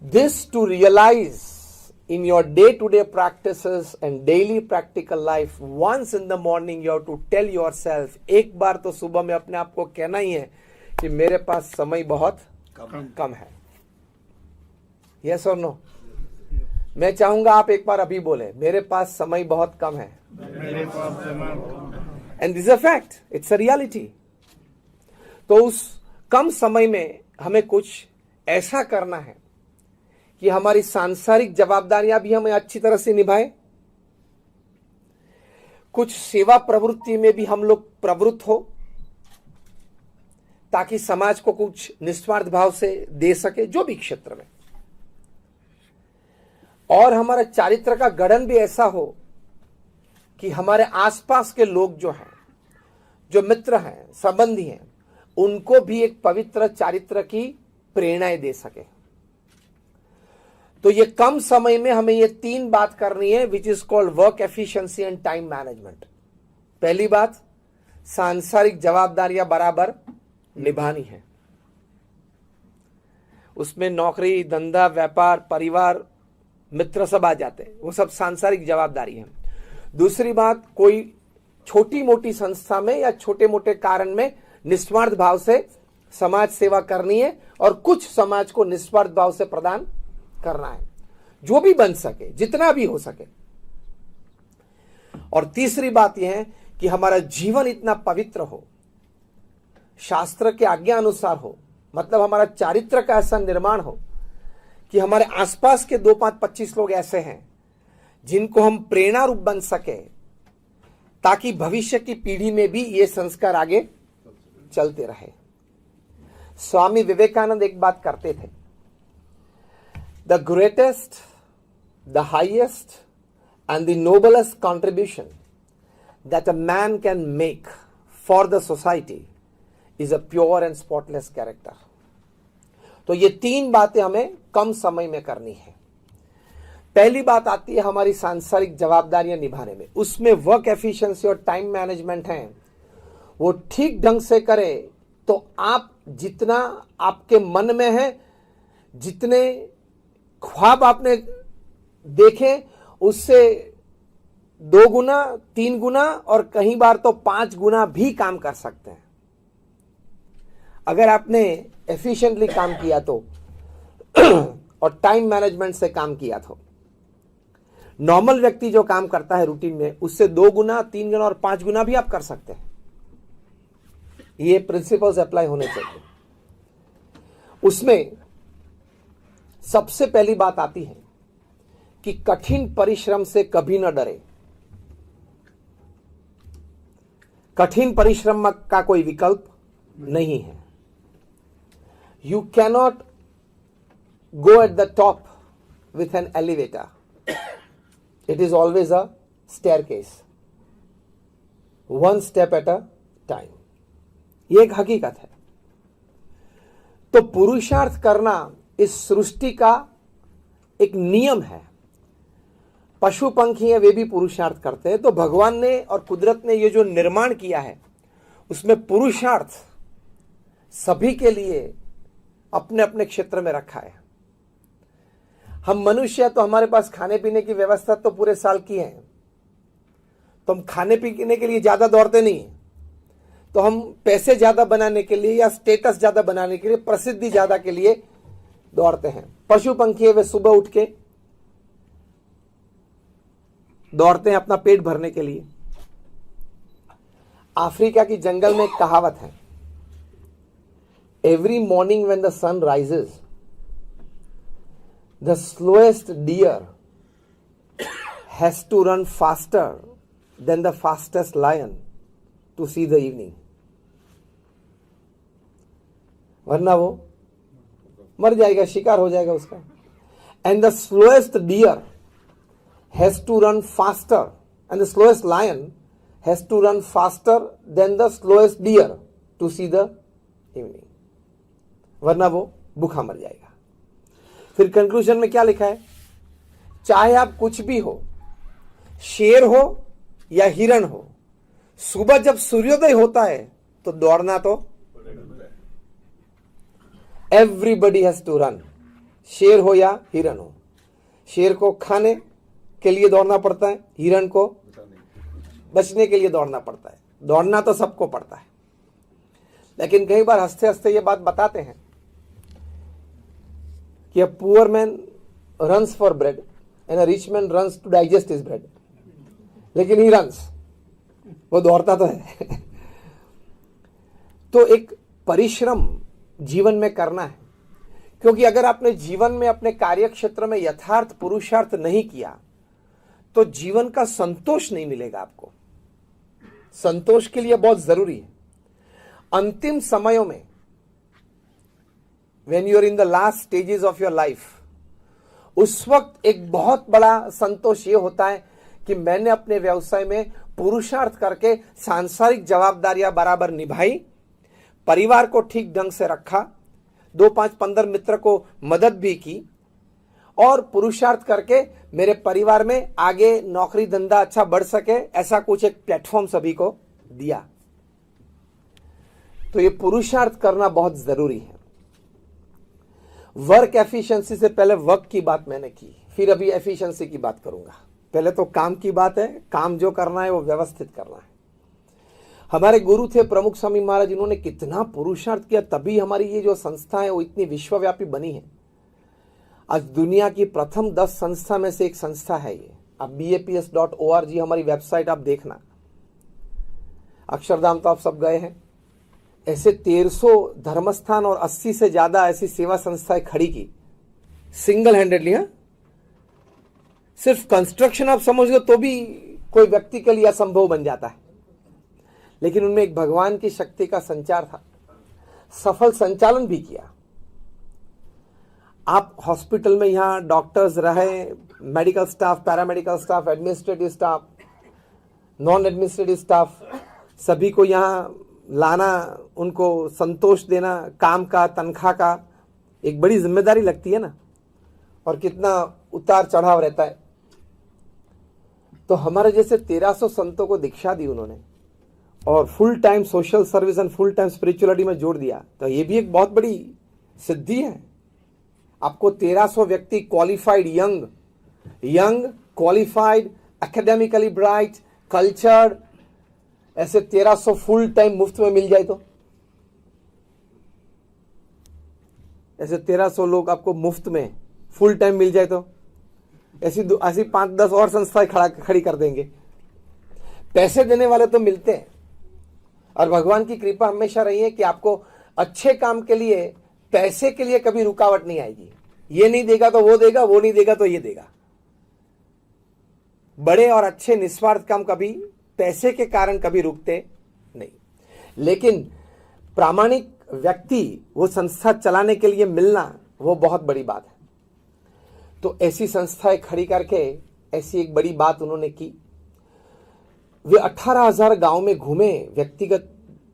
This to realize in your day-to-day practices and daily practical life, once in the morning you have to tell yourself, एक बार तो सुबह में अपने आप को कहना ही है कि मेरे पास समय बहुत कम है. Yes or no? मैं चाहूंगा आप एक बार अभी बोले, मेरे पास समय बहुत कम है. And this is a fact. It's a reality. तो उस कम समय में हमें कुछ ऐसा करना है कि हमारी सांसारिक जवाबदारियां भी हमें अच्छी तरह से निभाएं, कुछ सेवा प्रवृत्ति में भी हम लोग प्रवृत्त हो ताकि समाज को कुछ निस्वार्थ भाव से दे सके, जो भी क्षेत्र में, और हमारा चारित्र का गठन भी ऐसा हो कि हमारे आसपास के लोग जो हैं, जो मित्र हैं, संबंधी हैं, उनको भी एक पवित्र चारित्र की प्रेरणाएं दे सके. तो ये कम समय में हमें ये 3 बात करनी है, which is called work efficiency and time management. पहली बात, सांसारिक जवाबदारियां बराबर निभानी है. उसमें नौकरी, धंधा, व्यापार, परिवार, मित्र सब आ जाते हैं, वो सब सांसारिक जवाबदारी है. दूसरी बात, कोई छोटी मोटी संस्था में या छोटे मोटे कारण में निस्वार्थ भाव से समाज सेवा करनी है और कुछ समाज को निस्वार्थ भाव से प्रदान करना है, जो भी बन सके, जितना भी हो सके. और तीसरी बात यह है कि हमारा जीवन इतना पवित्र हो, शास्त्र के आज्ञा अनुसार हो, मतलब हमारा चारित्र का ऐसा निर्माण हो कि हमारे आसपास के 2, 5, 25 लोग ऐसे हैं जिनको हम प्रेरणा रूप बन सके, ताकि भविष्य की पीढ़ी में भी ये संस्कार आगे चलते रहे. स्वामी विवेकानंद एक बात करते थे, the greatest, the highest and the noblest contribution that a man can make for the society is a pure and spotless character. तो ये 3 बातें हमें कम समय में करनी है. पहली बात आती है हमारी सांसारिक जवाबदारियां निभाने में. उसमें वर्क एफिशिएंसी और टाइम मैनेजमेंट है, वो ठीक ढंग से करे तो आप जितना आपके मन में है, जितने ख्वाब आपने देखे, उससे 2 गुना, 3 गुना और कई बार तो 5 गुना भी काम कर सकते हैं अगर आपने एफिशिएंटली काम किया तो और टाइम मैनेजमेंट से काम किया तो. नॉर्मल व्यक्ति जो काम करता है रूटीन में, उससे 2 गुना, 3 गुना और 5 गुना भी आप कर सकते हैं. ये प्रिंसिपल्स अप्लाई होने चाहिए. उसमें सबसे पहली बात आती है कि कठिन परिश्रम से कभी न डरे. कठिन परिश्रम का कोई विकल्प नहीं है. You cannot go at the top with an elevator. It is always a staircase. One step at a time. ये एक हकीकत है. तो पुरुषार्थ करना इस सृष्टि का एक नियम है. पशु पंखी है, वे भी पुरुषार्थ करते हैं. तो भगवान ने और कुदरत ने ये जो निर्माण किया है, उसमें पुरुषार्थ सभी के लिए अपने अपने क्षेत्र में रखा है. हम मनुष्य तो हमारे पास खाने पीने की व्यवस्था तो पूरे साल की है, तो हम खाने पीने के लिए ज्यादा दौड़ते नहीं, तो हम पैसे ज्यादा बनाने के लिए या स्टेटस ज्यादा बनाने के लिए, प्रसिद्धि ज्यादा के लिए दौड़ते हैं. पशु पंखी है, वे सुबह उठ के दौड़ते हैं अपना पेट भरने के लिए. अफ्रीका की जंगल में एक कहावत है, every morning when the sun rises, the slowest deer has to run faster than the fastest lion to see the evening. वरना वो मर जाएगा, शिकार हो जाएगा उसका. And the slowest deer has to run faster, and the slowest lion has to run faster than the slowest deer to see the evening. वरना वो भूखा मर जाएगा. फिर कंक्लूजन में क्या लिखा है, चाहे आप कुछ भी हो, शेर हो या हिरण हो, सुबह जब सूर्योदय होता है तो दौड़ना तो एवरीबडी हैज टू रन. शेर हो या हिरण हो, शेर को खाने के लिए दौड़ना पड़ता है, हिरण को बचने के लिए दौड़ना पड़ता है। दौड़ना तो सबको पड़ता है, लेकिन कई बार हंसते हंसते ये बात बताते हैं कि a poor man runs for bread and a rich man runs to digest his bread, लेकिन ही रन्स, वो दौड़ता तो है। तो एक परिश्रम जीवन में करना है, क्योंकि अगर आपने जीवन में अपने कार्य क्षेत्र में यथार्थ पुरुषार्थ नहीं किया तो जीवन का संतोष नहीं मिलेगा आपको। संतोष के लिए बहुत जरूरी है अंतिम समयों में, when you are in the last stages of your life, उस वक्त एक बहुत बड़ा संतोष ये होता है कि मैंने अपने व्यवसाय में पुरुषार्थ करके सांसारिक जवाबदारियां बराबर निभाई, परिवार को ठीक ढंग से रखा, 2, 5, 15 मित्र को मदद भी की और पुरुषार्थ करके मेरे परिवार में आगे नौकरी धंधा अच्छा बढ़ सके, ऐसा कुछ एक प्लेटफॉर्म सभी को दिया। तो ये पुरुषार्थ करना बहुत जरूरी है। वर्क एफिशिएंसी से पहले वर्क की बात मैंने की, फिर अभी एफिशिएंसी की बात करूंगा। पहले तो काम की बात है, काम जो करना है वो व्यवस्थित करना है। हमारे गुरु थे प्रमुख स्वामी महाराज, इन्होंने कितना पुरुषार्थ किया, तभी हमारी ये जो संस्था है वो इतनी विश्वव्यापी बनी है। आज दुनिया की प्रथम 10 संस्था में से एक संस्था है ये। आप baps.org हमारी वेबसाइट आप देखना। अक्षरधाम तो आप सब गए हैं। ऐसे 1300 धर्मस्थान और 80 से ज्यादा ऐसी सेवा संस्थाएं खड़ी की सिंगल हैंडेडली। सिर्फ कंस्ट्रक्शन आप समझ लो तो भी कोई व्यक्ति के लिए असंभव बन जाता है, लेकिन उनमें एक भगवान की शक्ति का संचार था। सफल संचालन भी किया। आप हॉस्पिटल में यहां डॉक्टर्स रहे, medical staff, paramedical staff, administrative staff, non administrative staff, सभी को यहां लाना, उनको संतोष देना, काम का, तनख्वाह का, एक बड़ी जिम्मेदारी लगती है ना, और कितना उतार चढ़ाव रहता है। तो हमारे जैसे 1300 संतों को दीक्षा दी उन्होंने और full time social service and full time spirituality में जोड़ दिया। तो ये भी एक बहुत बड़ी सिद्धि है। आपको 1300 व्यक्ति qualified, young qualified, academically bright, cultured, ऐसे 1300 फुल टाइम मुफ्त में मिल जाए तो, ऐसे 1300 लोग आपको मुफ्त में फुल टाइम मिल जाए तो ऐसी 5-10 और संस्थाएं खड़ी कर देंगे। पैसे देने वाले तो मिलते हैं, और भगवान की कृपा हमेशा रही है कि आपको अच्छे काम के लिए, पैसे के लिए कभी रुकावट नहीं आएगी। ये नहीं देगा तो वो देगा, वो नहीं देगा तो ये देगा। बड़े और अच्छे निस्वार्थ काम कभी पैसे के कारण कभी रुकते नहीं, लेकिन प्रामाणिक व्यक्ति वो संस्था चलाने के लिए मिलना वो बहुत बड़ी बात है। तो ऐसी संस्थाएं खड़ी करके ऐसी एक बड़ी बात उन्होंने की। वे 18,000 गांव में घूमे, व्यक्तिगत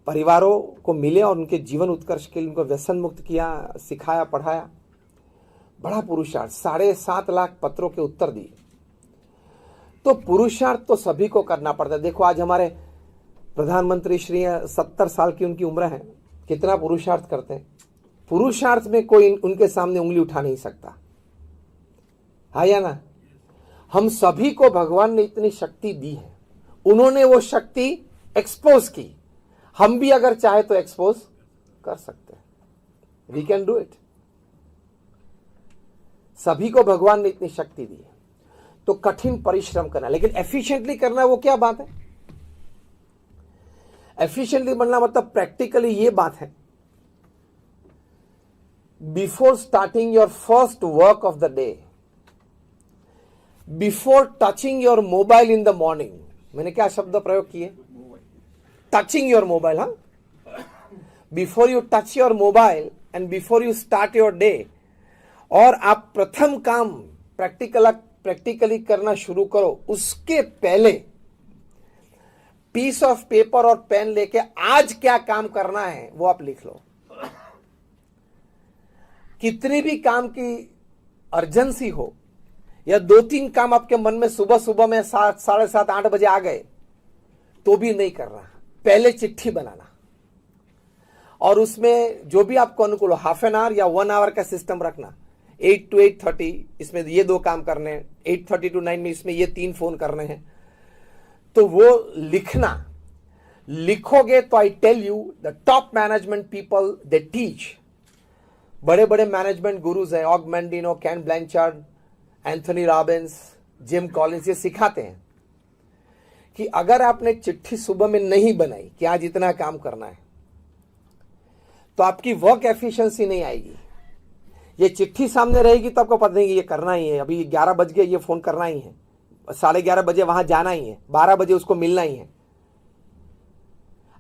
परिवारों को मिले और उनके जीवन उत्कर्ष के लिए उनको व्यसन मुक्त किया, सिखाया, पढ़ाया। बड़ा पुरुषार्थ, 7.5 लाख पत्रों के उत्तर दिए। तो पुरुषार्थ तो सभी को करना पड़ता है। देखो आज हमारे प्रधानमंत्री श्री 70 साल की उनकी उम्र है, कितना पुरुषार्थ करते हैं। पुरुषार्थ में कोई उनके सामने उंगली उठा नहीं सकता, है या ना। हम सभी को भगवान ने इतनी शक्ति दी है, उन्होंने वो शक्ति एक्सपोज की। हम भी अगर चाहे तो एक्सपोज कर सकते हैं। We can do it. सभी को भगवान ने इतनी शक्ति दी है। तो कठिन परिश्रम करना, लेकिन एफिशिएंटली करना वो क्या बात है। एफिशिएंटली बनना मतलब प्रैक्टिकली ये बात है, before starting your first work of the day, before touching your mobile in the morning. मैंने क्या शब्द प्रयोग किए, टचिंग योर मोबाइल। हाँ, before you touch your mobile and before you start your day, और आप प्रथम काम प्रैक्टिकली करना शुरू करो, उसके पहले पीस ऑफ पेपर और पेन लेके आज क्या काम करना है वो आप लिख लो। कितनी भी काम की अर्जेंसी हो या 2-3 काम आपके मन में सुबह में 7, 7:30, 8 बजे आ गए तो भी नहीं करना। पहले चिट्ठी बनाना और उसमें जो भी आपको अनुकूल हो, हाफ एन आवर या 1 आवर का सिस्टम रखना। 8 to 8:30 इसमें ये 2 काम करने हैं, 8:30 to 9 में इसमें ये 3 फोन करने हैं। तो वो लिखोगे तो I tell you the top management people they teach, बड़े बड़े मैनेजमेंट गुरुज हैं, Og Mandino, Ken Blanchard, Anthony Robbins, Jim Collins, ये सिखाते हैं कि अगर आपने चिट्ठी सुबह में नहीं बनाई कि आज इतना काम करना है, तो आपकी वर्क एफिशिएंसी नहीं आएगी। ये चिट्ठी सामने रहेगी तो आपको पता नहीं कि ये करना ही है, अभी 11 बज गए, ये फोन करना ही है, 11:30 बजे वहां जाना ही है, 12 बजे उसको मिलना ही है।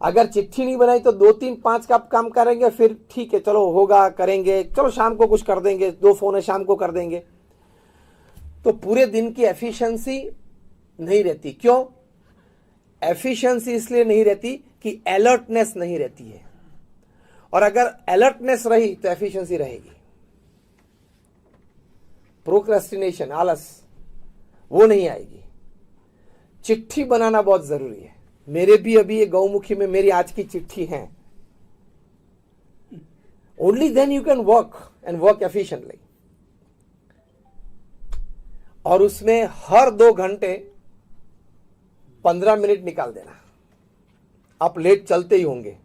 अगर चिट्ठी नहीं बनाई तो 2, 3, 5 का आप काम करेंगे, फिर ठीक है चलो होगा, करेंगे, चलो शाम को कुछ कर देंगे, 2 फोन है शाम को कर देंगे, तो पूरे दिन की एफिशिएंसी नहीं रहती। क्यों एफिशिएंसी? इसलिए नहीं रहती कि अलर्टनेस नहीं रहती है, और अगर अलर्टनेस रही तो एफिशिएंसी रहेगी। प्रोक्रेस्टिनेशन, आलस, वो नहीं आएगी। चिट्ठी बनाना बहुत जरूरी है। मेरे भी अभी ये गौमुखी में मेरी आज की चिट्ठी है। Only then you can work and work efficiently. और उसमें हर 2 घंटे 15 मिनट निकाल देना। आप लेट चलते ही होंगे,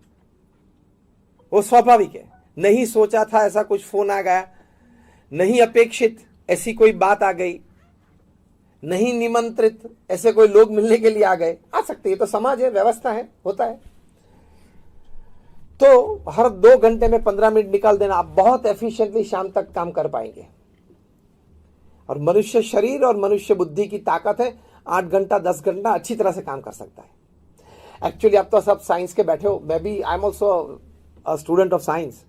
वो स्वाभाविक है। नहीं सोचा था ऐसा कुछ फोन आ गया, नहीं अपेक्षित ऐसी कोई बात आ गई, नहीं निमंत्रित ऐसे कोई लोग मिलने के लिए आ गए, आ सकते हैं, तो समाज है, व्यवस्था है, होता है। तो हर 2 घंटे में 15 मिनट निकाल देना, आप बहुत एफिशिएंटली शाम तक काम कर पाएंगे। और मनुष्य शरीर और मनुष्य बुद्धि की ताकत है, 8 घंटा 10 घंटा अच्छी तरह से काम कर सकता है। एक्चुअली आप तो सब साइंस के बैठे हो, मैं भी I am also a student of science.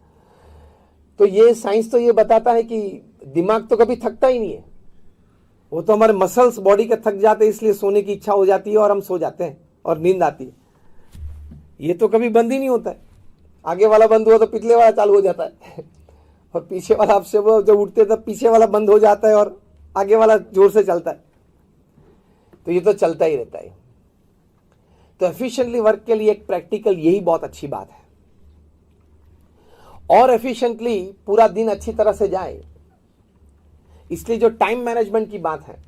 तो ये साइंस तो ये बताता है कि दिमाग तो कभी थकता ही नहीं है, वो तो हमारे मसल्स बॉडी के थक जाते हैं, इसलिए सोने की इच्छा हो जाती है और हम सो जाते हैं और नींद आती है। ये तो कभी बंद ही नहीं होता है। आगे वाला बंद हुआ तो पिछले वाला चालू हो जाता है और पीछे वाला आपसे वो जब उठते तब पीछे वाला बंद हो जाता है और आगे वाला जोर से चलता है। तो ये तो चलता ही रहता है। तो एफिशिएंटली वर्क के लिए एक प्रैक्टिकल यही बहुत अच्छी बात है। और एफिशिएंटली पूरा दिन अच्छी तरह से जाए, इसलिए जो टाइम मैनेजमेंट की बात है,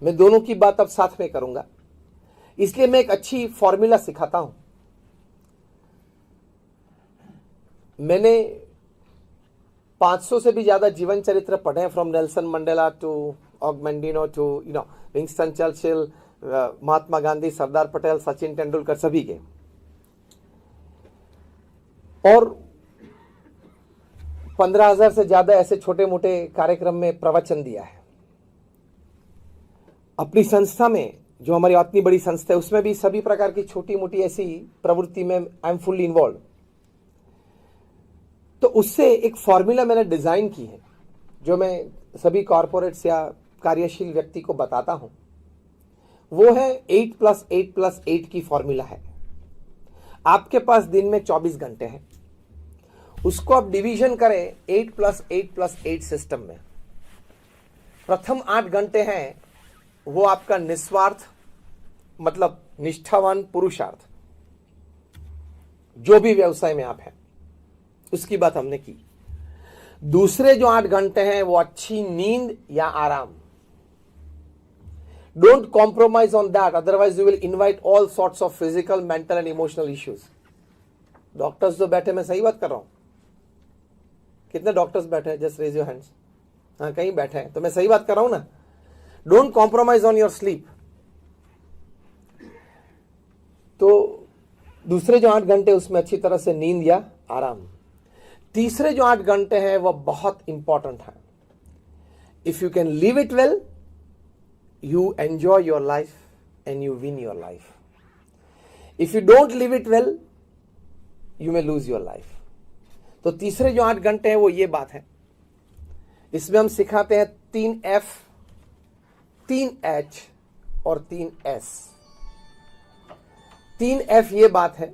मैं दोनों की बात अब साथ में करूंगा। इसलिए मैं एक अच्छी फॉर्मूला सिखाता हूं। मैंने 500 से भी ज्यादा जीवन चरित्र पढ़े हैं, from Nelson Mandela to Og Mandino to Winston Churchill, Mahatma Gandhi, Sardar Patel, Sachin Tendulkar, सभी के। और 15,000 से ज्यादा ऐसे छोटे मोटे कार्यक्रम में प्रवचन दिया है। अपनी संस्था में, जो हमारी इतनी बड़ी संस्था है, उसमें भी सभी प्रकार की छोटी मोटी ऐसी प्रवृत्ति में आई एम फुल्ली इन्वॉल्व। तो उससे एक फॉर्मूला मैंने डिजाइन की है, जो मैं सभी कॉर्पोरेट्स या कार्यशील व्यक्ति को बताता हूं। वो है 8+8+8 की फॉर्मूला है। आपके पास दिन में 24 घंटे हैं, उसको आप डिवीजन करें 8+8+8 सिस्टम में। प्रथम 8 घंटे हैं वो आपका निस्वार्थ, मतलब निष्ठावान पुरुषार्थ, जो भी व्यवसाय में आप हैं उसकी बात हमने की। दूसरे जो 8 घंटे हैं वो अच्छी नींद या आराम। Don't compromise on that, otherwise you will invite all sorts of physical, mental and emotional issues. Doctors जो बैठे, मैं सही बात कर रहा हूं? कितने डॉक्टर्स बैठे हैं? Just raise your hands. हाँ, कहीं बैठे हैं, तो मैं सही बात कर रहा हूं ना। Don't compromise on your sleep. तो दूसरे जो 8 घंटे उसमें अच्छी तरह से नींद या आराम। तीसरे जो 8 घंटे हैं वह बहुत इंपॉर्टेंट है। If you can live it well, you enjoy your life and you win your life. If you don't live it well, you may lose your life. तो तीसरे जो 8 घंटे हैं वो ये बात है। इसमें हम सिखाते हैं 3 F, 3 H और 3 S। 3 F ये बात है,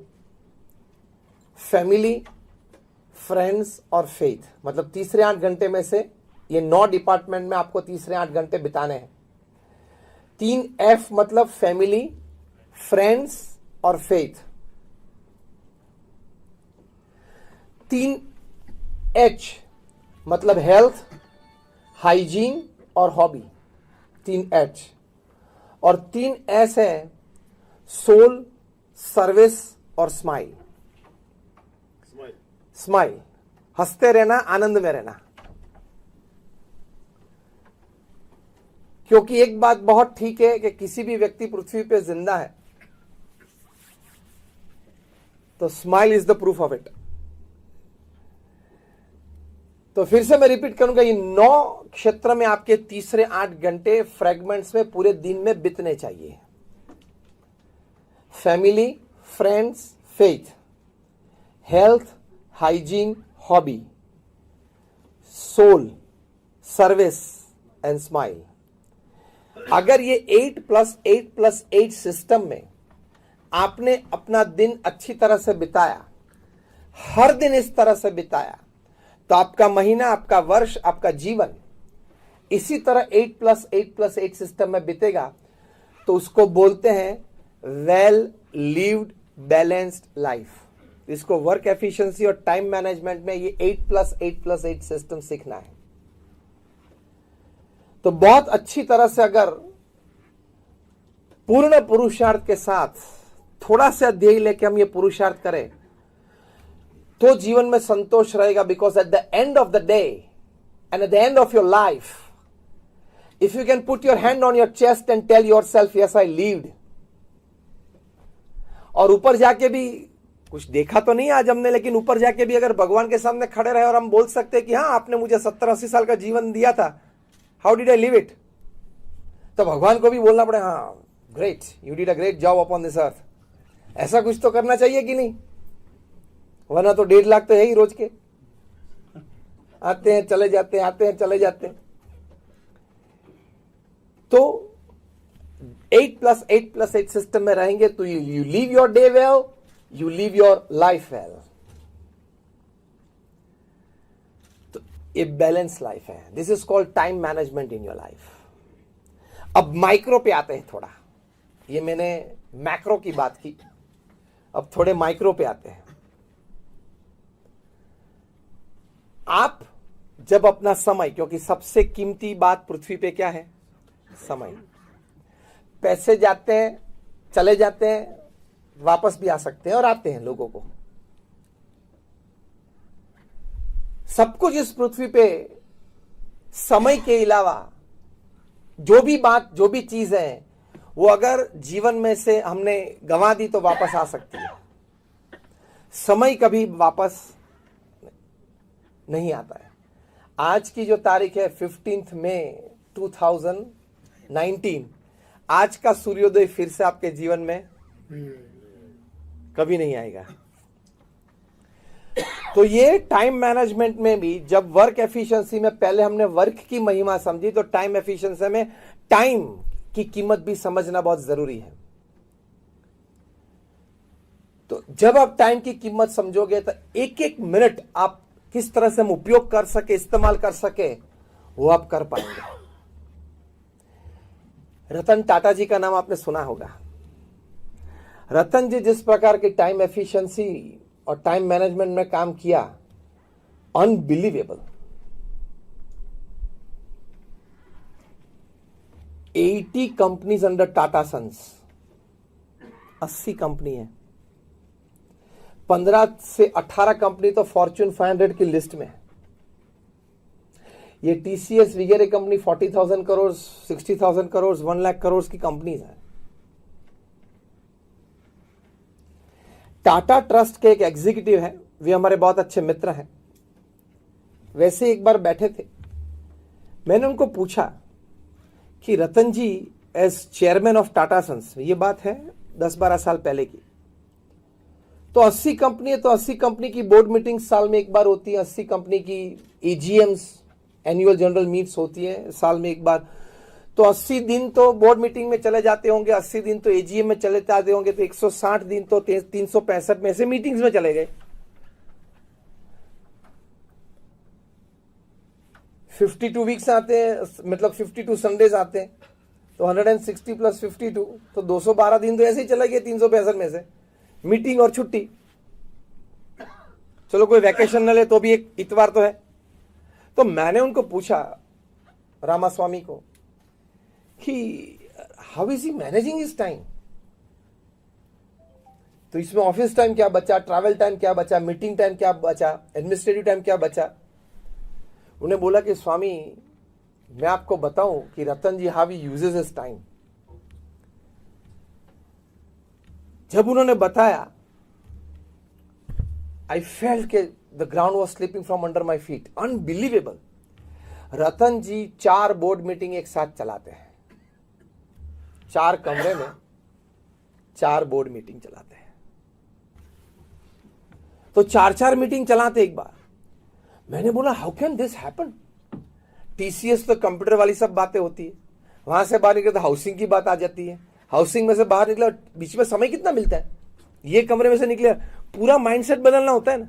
फैमिली, फ्रेंड्स और फेथ। मतलब तीसरे 8 घंटे में से ये 9 डिपार्टमेंट में आपको तीसरे 8 घंटे बिताने हैं। 3 F मतलब फैमिली, फ्रेंड्स और फेथ। 3 H मतलब हेल्थ, हाइजीन और हॉबी, 3 H, और 3 S है सोल, सर्विस और स्माइल। स्माइल, हंसते रहना, आनंद में रहना। क्योंकि एक बात बहुत ठीक है कि किसी भी व्यक्ति पृथ्वी पे जिंदा है तो smile is the proof of it. तो फिर से मैं रिपीट करूंगा, ये 9 क्षेत्र में आपके तीसरे 8 घंटे फ्रेगमेंट्स में पूरे दिन में बीतने चाहिए। Family, friends, faith, health, hygiene, hobby, soul, service and smile. अगर ये 8+8+8 सिस्टम में आपने अपना दिन अच्छी तरह से बिताया, हर दिन इस तरह से बिताया, तो आपका महीना, आपका वर्ष, आपका जीवन इसी तरह 8+8+8 सिस्टम में बीतेगा। तो उसको बोलते हैं वेल लिव्ड बैलेंस्ड लाइफ। इसको वर्क एफिशिएंसी और टाइम मैनेजमेंट में ये 8+8+8 सिस्टम सीखना है। तो बहुत अच्छी तरह से अगर पूर्ण पुरुषार्थ के साथ थोड़ा सा ध्येय लेके हम ये पुरुषार्थ करें तो जीवन में संतोष रहेगा। Because at the end of the day and at the end of your life, if you can put your hand on your chest and tell yourself yes I lived, और ऊपर जाके भी कुछ देखा तो नहीं आज हमने, लेकिन ऊपर जाके भी अगर भगवान के सामने खड़े रहे और हम बोल सकते हैं कि हाँ आपने मुझे 70-80 साल का जीवन दिया था, how did I live it, तो भगवान को भी बोलना पड़े हाँ great, you did a great job upon this earth. ऐसा कुछ तो करना चाहिए कि नहीं, वरना तो 1.5 लाख तो है ही रोज के, आते हैं चले जाते हैं, आते हैं चले जाते हैं। तो 8+8+8 सिस्टम में रहेंगे तो you leave your day well, you leave your life well. तो ये बैलेंस लाइफ है। This is called time management in your life. अब माइक्रो पे आते हैं थोड़ा, ये मैंने मैक्रो की बात की, अब थोड़े माइक्रो पे आते हैं। आप जब अपना समय, क्योंकि सबसे कीमती बात पृथ्वी पे क्या है, समय। पैसे जाते हैं, चले जाते हैं, वापस भी आ सकते हैं और आते हैं लोगों को, सब कुछ इस पृथ्वी पे समय के अलावा जो भी बात, जो भी चीज है, वो अगर जीवन में से हमने गंवा दी तो वापस आ सकती है। समय कभी वापस नहीं आता है। आज की जो तारीख है 15 मई 2019, आज का सूर्योदय फिर से आपके जीवन में कभी नहीं आएगा। तो ये टाइम मैनेजमेंट में भी, जब वर्क एफिशिएंसी में पहले हमने वर्क की महिमा समझी, तो टाइम एफिशिएंसी में टाइम की कीमत भी समझना बहुत जरूरी है। तो जब आप टाइम की कीमत समझोगे तो एक एक मिनट आप किस तरह से हम उपयोग कर सके, इस्तेमाल कर सके, वो आप कर पाएंगे। रतन टाटा जी का नाम आपने सुना होगा। रतन जी जिस प्रकार की टाइम एफिशिएंसी और टाइम मैनेजमेंट में काम किया, unbelievable. 80 companies under Tata sons, 80 company है, 15 से 18 कंपनी तो फॉर्च्यून 500 की लिस्ट में है। ये टीसीएस वगैरह कंपनी 40,000 करोड़, 60,000 करोड़, 1 लाख करोड़ की कंपनीज है। टाटा ट्रस्ट के एक एग्जीक्यूटिव है, वे हमारे बहुत अच्छे मित्र हैं। वैसे एक बार बैठे थे, मैंने उनको पूछा कि Ratan ji as chairman of Tata Sons, ये बात है 10-12 साल पहले की, तो 80 कंपनी है, तो 80 कंपनी की बोर्ड मीटिंग साल में एक बार होती है, 80 कंपनी की एजीएम्स, एनुअल जनरल मीट्स होती है साल में एक बार, तो 80 दिन तो बोर्ड मीटिंग में चले जाते होंगे, 80 दिन तो एजीएम में चले जाते होंगे, तो 160 दिन तो 365 में से मीटिंग्स में चले गए। 52 वीक्स आते हैं, मतलब 52 संडेज आते हैं, तो 160 + 52 तो 212 दिन तो ऐसे ही चले गए 365 में से, मीटिंग और छुट्टी। चलो कोई वैकेशन न ले तो भी एक इतवार तो है। तो मैंने उनको पूछा रामास्वामी को कि how is he managing his time. तो इसमें ऑफिस टाइम क्या बचा, ट्रैवल टाइम क्या बचा, मीटिंग टाइम क्या बचा, एडमिनिस्ट्रेटिव टाइम क्या बचा। उन्हें बोला कि स्वामी मैं आपको बताऊं कि Ratan ji how he uses his time. जब उन्होंने बताया आई फेल्ट के the ground was slipping from under my feet, unbelievable. Ratan ji 4 board meeting एक साथ चलाते हैं, 4 कमरे में 4 बोर्ड मीटिंग चलाते हैं। तो 4 मीटिंग चलाते एक बार। मैंने बोला how can this happen. TCS तो कंप्यूटर वाली सब बातें होती है, वहां से बाहर निकले तो हाउसिंग की बात आ जाती है, हाउसिंग में से बाहर निकला बीच में समय कितना मिलता है, ये कमरे में से निकले पूरा माइंडसेट बदलना होता है ना।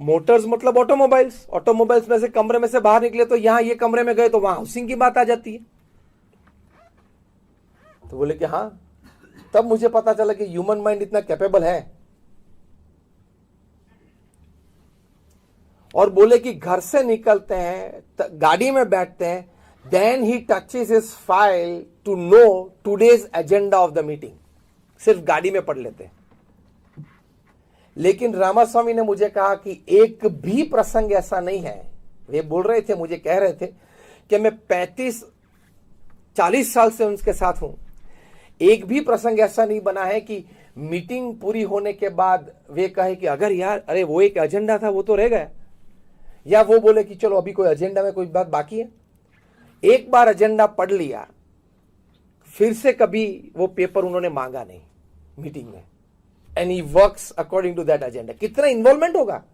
मोटर्स मतलब ऑटोमोबाइल्स, ऑटोमोबाइल्स में से कमरे में से बाहर निकले तो यहां ये कमरे में गए तो वहां हाउसिंग की बात आ जाती है। तो बोले कि हाँ, तब मुझे पता चला कि ह्यूमन माइंड इतना कैपेबल है। और बोले कि घर से निकलते हैं, गाड़ी में बैठते हैं, then he touches his file to know today's agenda of the meeting. सिर्फ गाड़ी में पढ़ लेते हैं। लेकिन रामास्वामी ने मुझे कहा कि एक भी प्रसंग ऐसा नहीं है, वे बोल रहे थे, मुझे कह रहे थे कि मैं 35-40 साल से उनके साथ हूं, एक भी प्रसंग ऐसा नहीं बना है कि मीटिंग पूरी होने के बाद वे कहे कि अगर यार अरे वो एक एजेंडा था वो तो रह गया, या वो बोले कि चलो अभी कोई एजेंडा में कोई बात बाकी है। एक बार एजेंडा पढ़ लिया, फिर से कभी वो पेपर उन्होंने मांगा नहीं मीटिंग में, and he works according to that agenda. कितना इन्वॉल्वमेंट होगा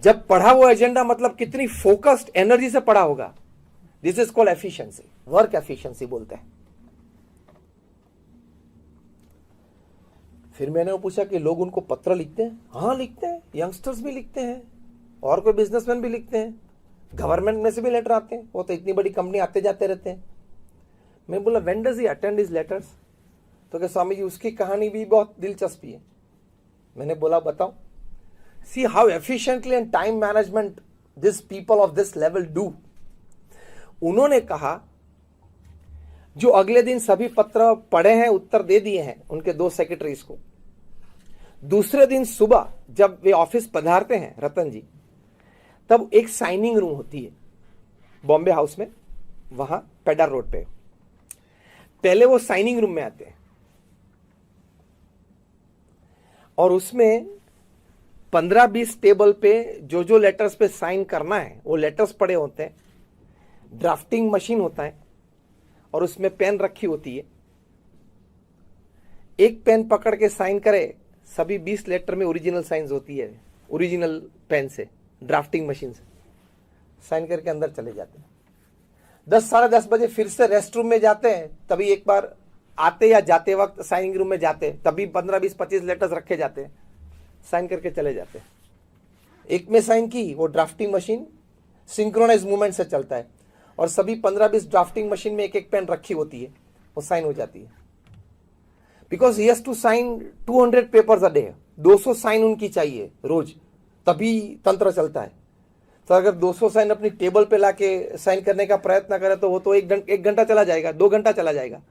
जब पढ़ा वो एजेंडा, मतलब कितनी फोकस्ड एनर्जी से पढ़ा होगा। This is called efficiency, work efficiency बोलते हैं। फिर मैंने वो पूछा कि लोग उनको पत्र लिखते हैं? हाँ लिखते हैं, यंगस्टर्स भी लिखते हैं और कोई बिजनेसमैन भी लिखते हैं, गवर्नमेंट में से भी लेटर आते हैं, वो तो इतनी बड़ी कंपनी आते जाते रहते हैं। मैं बोला when does he attend his letters? तो क्या स्वामी जी उसकी कहानी भी बहुत दिलचस्पी है। मैंने बोला बताओ। See how efficiently and time management this people of this level do. उन्होंने कहा जो अगले दिन सभी पत्र पढ़े हैं, उत्तर दे दिए हैं उनके 2 सेक्रेटरीज को, दूसरे दिन सुबह जब वे ऑफिस पधारते हैं रतन जी, तब एक साइनिंग रूम होती है बॉम्बे हाउस में, वहां पेडर रोड पे। पहले वो साइनिंग रूम में आते हैं और उसमें 15-20 टेबल पे जो लेटर्स पे साइन करना है वो लेटर्स पड़े होते हैं। ड्राफ्टिंग मशीन होता है और उसमें पेन रखी होती है। एक पेन पकड़ के साइन करे, सभी 20 लेटर में ओरिजिनल साइंस होती है, ओरिजिनल पेन से, ड्राफ्टिंग मशीन से साइन करके अंदर चले जाते हैं। 10-10:30 बजे फिर से रेस्ट रूम में जाते हैं, तभी एक बार आते या जाते वक्त साइनिंग रूम में जाते हैं, तभी 15-20-25 लेटर्स रखे जाते हैं, साइन करके चले जाते हैं। एक में साइन की, वो ड्राफ्टिंग मशीन सिंक्रोनाइज मूवमेंट से चलता है और सभी 15-20 ड्राफ्टिंग मशीन में एक पेन रखी होती है, वो साइन हो जाती है। Because he has to sign 200 papers a day, 200 sign उनकी चाहिए रोज, तभी तंत्र चलता है। तो अगर 200 साइन अपनी टेबल पे लाके साइन करने का प्रयत्न करे तो वो तो 1 घंटा चला जाएगा, 2 घंटा चला जाएगा।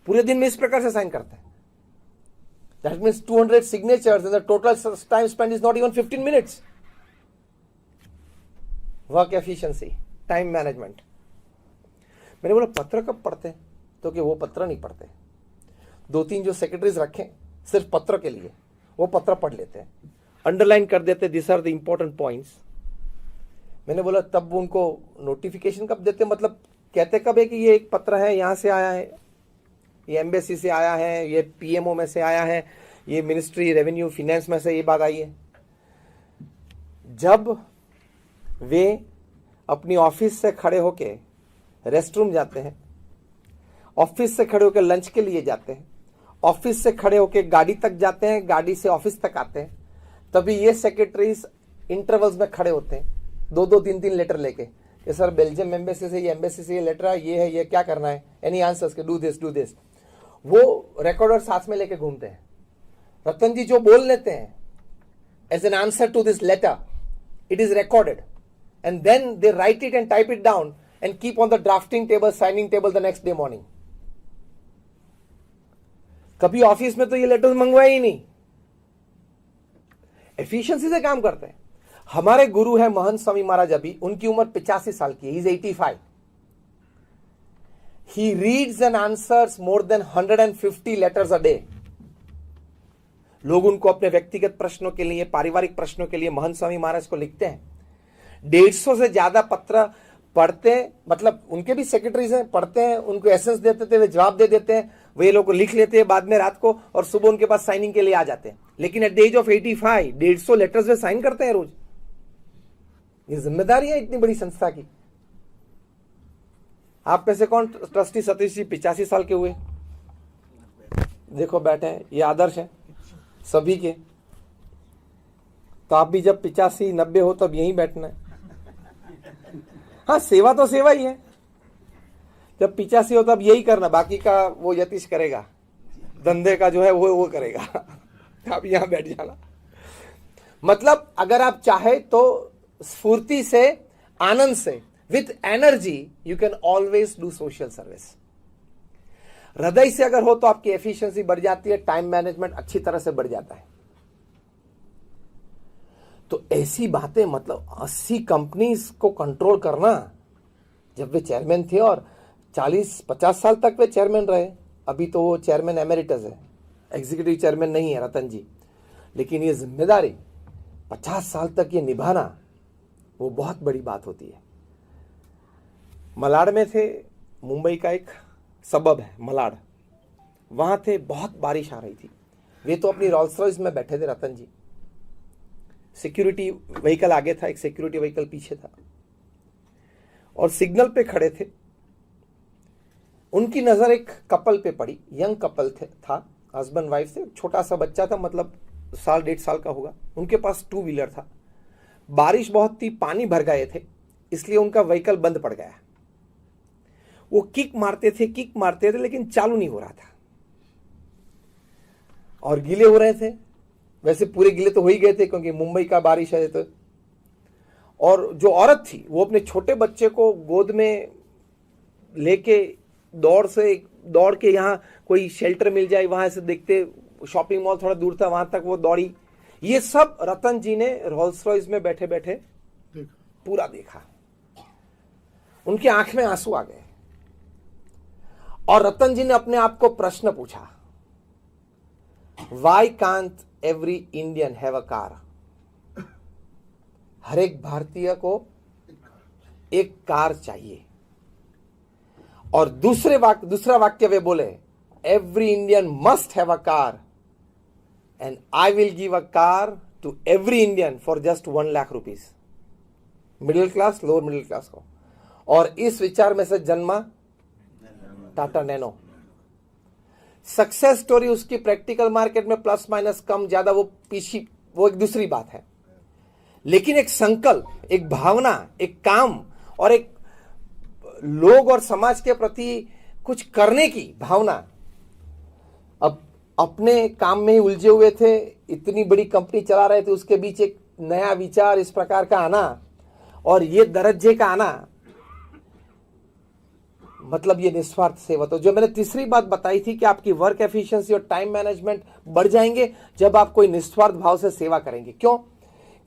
पूरे दिन में इस प्रकार से साइन करता है। That means 200 signatures and the total time spend is not even 15 minutes. Work efficiency, time management. मैंने बोला पत्र कब पढ़ते हैं? तो कि वो पत्र नहीं पढ़ते, 2-3 जो सेक्रेटरीज रखें सिर्फ पत्र के लिए, वो पत्र पढ़ लेते हैं, अंडरलाइन कर देते, this are the important points. मैंने बोला तब वो उनको नोटिफिकेशन कब देते, मतलब कहते कब है कि ये एक पत्र है, यहां से आया है, ये एम्बेसी से आया है, ये पीएमओ में से आया है, ये मिनिस्ट्री रेवेन्यू फाइनेंस में से ये बात आई है? जब वे अपनी ऑफिस से खड़े होके रेस्ट रूम जाते हैं, ऑफिस से खड़े होकर लंच के लिए जाते हैं, ऑफिस से खड़े होकर गाड़ी तक जाते हैं, गाड़ी से ऑफिस तक आते हैं, तभी ये सेक्रेटरीज इंटरवल्स में खड़े होते हैं 2-2, 3-3 लेटर लेके कि सर बेल्जियम एम्बेसी से ये लेटर है, ये क्या करना है, एनी आंसर्स के, डू दिस। वो रिकॉर्डर साथ में लेके घूमते हैं। रतन जी जो बोल लेते हैं as an answer to this letter, it is recorded and then they write it and type it down and keep on the drafting table, signing table the next day morning. कभी ऑफिस में तो ये letters मंगवाए ही नहीं, efficiency से काम करते हैं। हमारे गुरु है महंत स्वामी महाराज, अभी उनकी उम्र 85 साल की है, he is 85। He reads and answers more than 150 letters a day. लोग उनको अपने व्यक्तिगत प्रश्नों के लिए, पारिवारिक प्रश्नों के लिए महंत स्वामी महाराज को लिखते हैं। 150 से ज्यादा पत्र पढ़ते हैं, मतलब उनके भी सेक्रेटरीज हैं, पढ़ते हैं, उनको एसेंस देते थे, वे जवाब दे देते हैं, वे लोग लिख लेते हैं बाद में रात को, और सुबह उनके पास साइनिंग के लिए आ जाते हैं। लेकिन at the age of 85 150 letters वे साइन करते हैं रोज। ये जिम्मेदारी है इतनी बड़ी संस्था की। आप में से कौन ट्रस्टी सतीश जी 85 साल के हुए? देखो बैठे हैं, ये आदर्श है सभी के। तो आप भी जब 85 90 हो तब यहीं बैठना है। हाँ, सेवा तो सेवा ही है। जब 85 हो तब यही करना, बाकी का वो यतीश करेगा, धंधे का जो है वो करेगा। आप यहां बैठ जाना। मतलब अगर आप चाहे तो स्फूर्ति से, आनंद से, with energy you can always do social service. हृदय से अगर हो तो आपकी एफिशिएंसी बढ़ जाती है, टाइम मैनेजमेंट अच्छी तरह से बढ़ जाता है। तो ऐसी बातें, मतलब 80 कंपनीज को कंट्रोल करना, जब वे चेयरमैन थे और 40-50 साल तक वे चेयरमैन रहे। अभी तो वो चेयरमैन एमेरिटस है, एग्जीक्यूटिव चेयरमैन नहीं है रतन जी। लेकिन ये जिम्मेदारी 50 साल तक ये निभाना, वो बहुत बड़ी बात होती है। मलाड में थे, मुंबई का एक सबब है मलाड, वहां थे, बहुत बारिश आ रही थी। वे तो अपनी रोल्स रॉयस में बैठे थे रतन जी, सिक्योरिटी व्हीकल आगे था, एक सिक्योरिटी व्हीकल पीछे था, और सिग्नल पे खड़े थे। उनकी नजर एक कपल पे पड़ी, यंग कपल था, हस्बैंड वाइफ से, छोटा सा बच्चा था, मतलब 1.5 साल का होगा। उनके पास 2 व्हीलर था। बारिश बहुत थी, पानी भर गए थे, इसलिए उनका व्हीकल बंद पड़ गया। वो किक मारते थे, लेकिन चालू नहीं हो रहा था, और गीले हो रहे थे। वैसे पूरे गीले तो हो ही गए थे क्योंकि मुंबई का बारिश है तो। और जो औरत थी वो अपने छोटे बच्चे को गोद में लेके दौड़ के यहाँ कोई शेल्टर मिल जाए वहां से देखते, शॉपिंग मॉल थोड़ा दूर था, वहां तक वो दौड़ी। ये सब रतन जी ने रोल्स रॉयस में बैठे बैठे पूरा देखा। उनकी आंख में आंसू आ गए, और रतन जी ने अपने आप को प्रश्न पूछा, why can't every Indian have a car? हर एक भारतीय को एक कार चाहिए। और दूसरा वाक्य वे बोले, every Indian must have a car and I will give a car to every Indian for just 1 lakh rupees. Middle class, lower middle class को। और इस विचार में से जन्मा टाटा नैनो। सक्सेस स्टोरी उसकी प्रैक्टिकल मार्केट में प्लस माइनस कम ज्यादा वो एक दूसरी बात है, लेकिन एक संकल्प, एक भावना, एक काम और एक लोग और समाज के प्रति कुछ करने की भावना। अब अपने काम में ही उलझे हुए थे, इतनी बड़ी कंपनी चला रहे थे, उसके बीच एक नया विचार इस प्रकार का आना और ये दर्जे का आना, मतलब ये निस्वार्थ सेवा। तो जो मैंने तीसरी बात बताई थी कि आपकी वर्क एफिशिएंसी और टाइम मैनेजमेंट बढ़ जाएंगे जब आप कोई निस्वार्थ भाव से सेवा करेंगे। क्यों?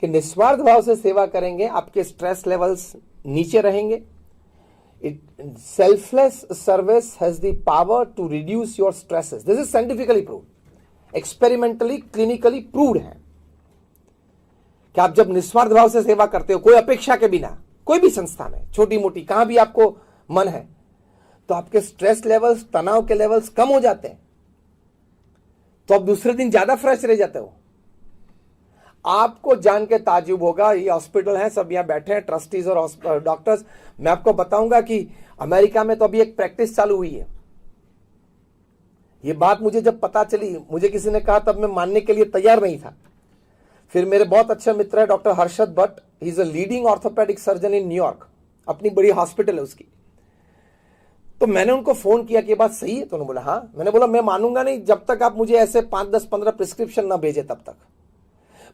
कि निस्वार्थ भाव से सेवा करेंगे, आपके स्ट्रेस लेवल्स नीचे रहेंगे। Selfless service has the power to reduce your stresses. This is scientifically proved, experimentally, clinically proved है कि आप जब निस्वार्थ भाव से सेवा करते हो, कोई अपेक्षा के बिना, कोई भी संस्था में, छोटी मोटी, कहां भी आपको मन है, तो आपके स्ट्रेस लेवल्स, तनाव के लेवल्स कम हो जाते हैं, तो आप दूसरे दिन ज्यादा फ्रेश रह जाते हो। आपको जान के ताज्जुब होगा, ये हॉस्पिटल है, सब यहां बैठे हैं, ट्रस्टीज और डॉक्टर्स। मैं आपको बताऊंगा कि अमेरिका में तो अभी एक प्रैक्टिस चालू हुई है। ये बात मुझे जब पता चली, मुझे किसी ने कहा, तब मैं मानने के लिए तैयार नहीं था। फिर मेरे बहुत अच्छे मित्र है doctor Harshad Bhatt, he is a leading orthopaedic surgeon in New York, अपनी बड़ी हॉस्पिटल है उसकी। तो मैंने उनको फोन किया कि ये बात सही है? तो उन्होंने बोला हाँ। मैंने बोला मैं मानूंगा नहीं जब तक आप मुझे ऐसे 5, 10, 15 प्रिस्क्रिप्शन ना भेजे तब तक।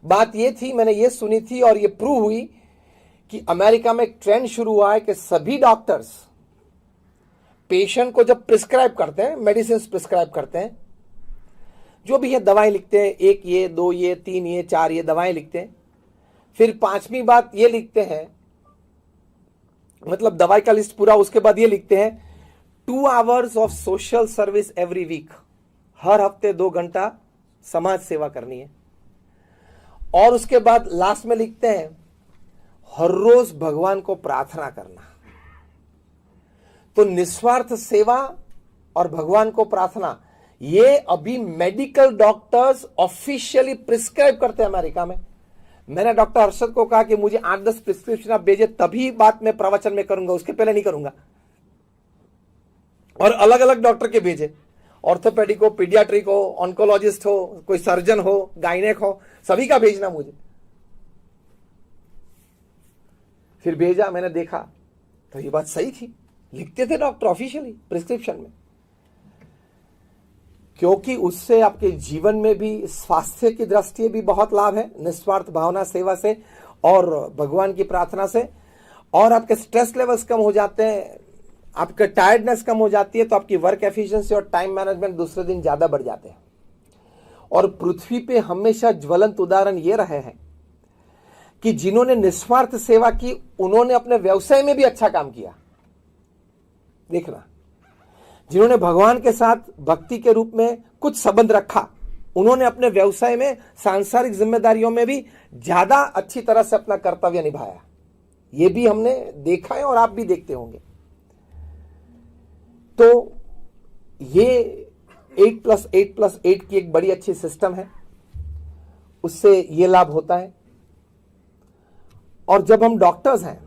बात ये थी, मैंने ये सुनी थी और ये प्रूव हुई कि अमेरिका में एक ट्रेंड शुरू हुआ है कि सभी डॉक्टर्स पेशेंट को जब प्रिस्क्राइब करते हैं, मेडिसिन प्रिस्क्राइब करते हैं, जो भी ये दवाएं लिखते हैं, 1 ये 2 ये 3 ये 4 ये दवाएं लिखते हैं, फिर 5वीं बात ये लिखते हैं, मतलब दवाई का लिस्ट पूरा, उसके बाद ये लिखते हैं 2 hours of social service every week, हर हफ्ते 2 घंटा समाज सेवा करनी है। और उसके बाद लास्ट में लिखते हैं हर रोज भगवान को प्रार्थना करना। तो निस्वार्थ सेवा और भगवान को प्रार्थना, ये अभी मेडिकल डॉक्टर्स ऑफिशियली प्रिस्क्राइब करते हैं अमेरिका में। मैंने डॉक्टर हर्षद को कहा कि मुझे 8-10 प्रिस्क्रिप्शन आप भेजे, तभी बात मैं प्रवचन में करूंगा, उसके पहले नहीं करूंगा। और अलग अलग डॉक्टर के भेजे, ऑर्थोपेडिक हो, पीडियाट्रिक हो, ऑन्कोलॉजिस्ट हो, कोई सर्जन हो, गायनेक हो, सभी का भेजना मुझे। फिर भेजा, मैंने देखा तो ये बात सही थी, लिखते थे डॉक्टर ऑफिशियली प्रिस्क्रिप्शन में, क्योंकि उससे आपके जीवन में भी स्वास्थ्य की दृष्टि भी बहुत लाभ है, निस्वार्थ भावना सेवा से और भगवान की प्रार्थना से। और आपके स्ट्रेस लेवल्स कम हो जाते हैं, आपका टायर्डनेस कम हो जाती है, तो आपकी वर्क एफिशिएंसी और टाइम मैनेजमेंट दूसरे दिन ज्यादा बढ़ जाते हैं। और पृथ्वी पे हमेशा ज्वलंत उदाहरण ये रहे हैं कि जिन्होंने निस्वार्थ सेवा की, उन्होंने अपने व्यवसाय में भी अच्छा काम किया। देखना, जिन्होंने भगवान के साथ भक्ति के रूप में कुछ संबंध रखा, उन्होंने अपने व्यवसाय में सांसारिक जिम्मेदारियों में भी ज्यादा अच्छी तरह से अपना कर्तव्य निभाया। ये भी हमने देखा है और आप भी देखते होंगे। तो ये 8+8+8 की एक बड़ी अच्छी सिस्टम है, उससे ये लाभ होता है। और जब हम डॉक्टर्स हैं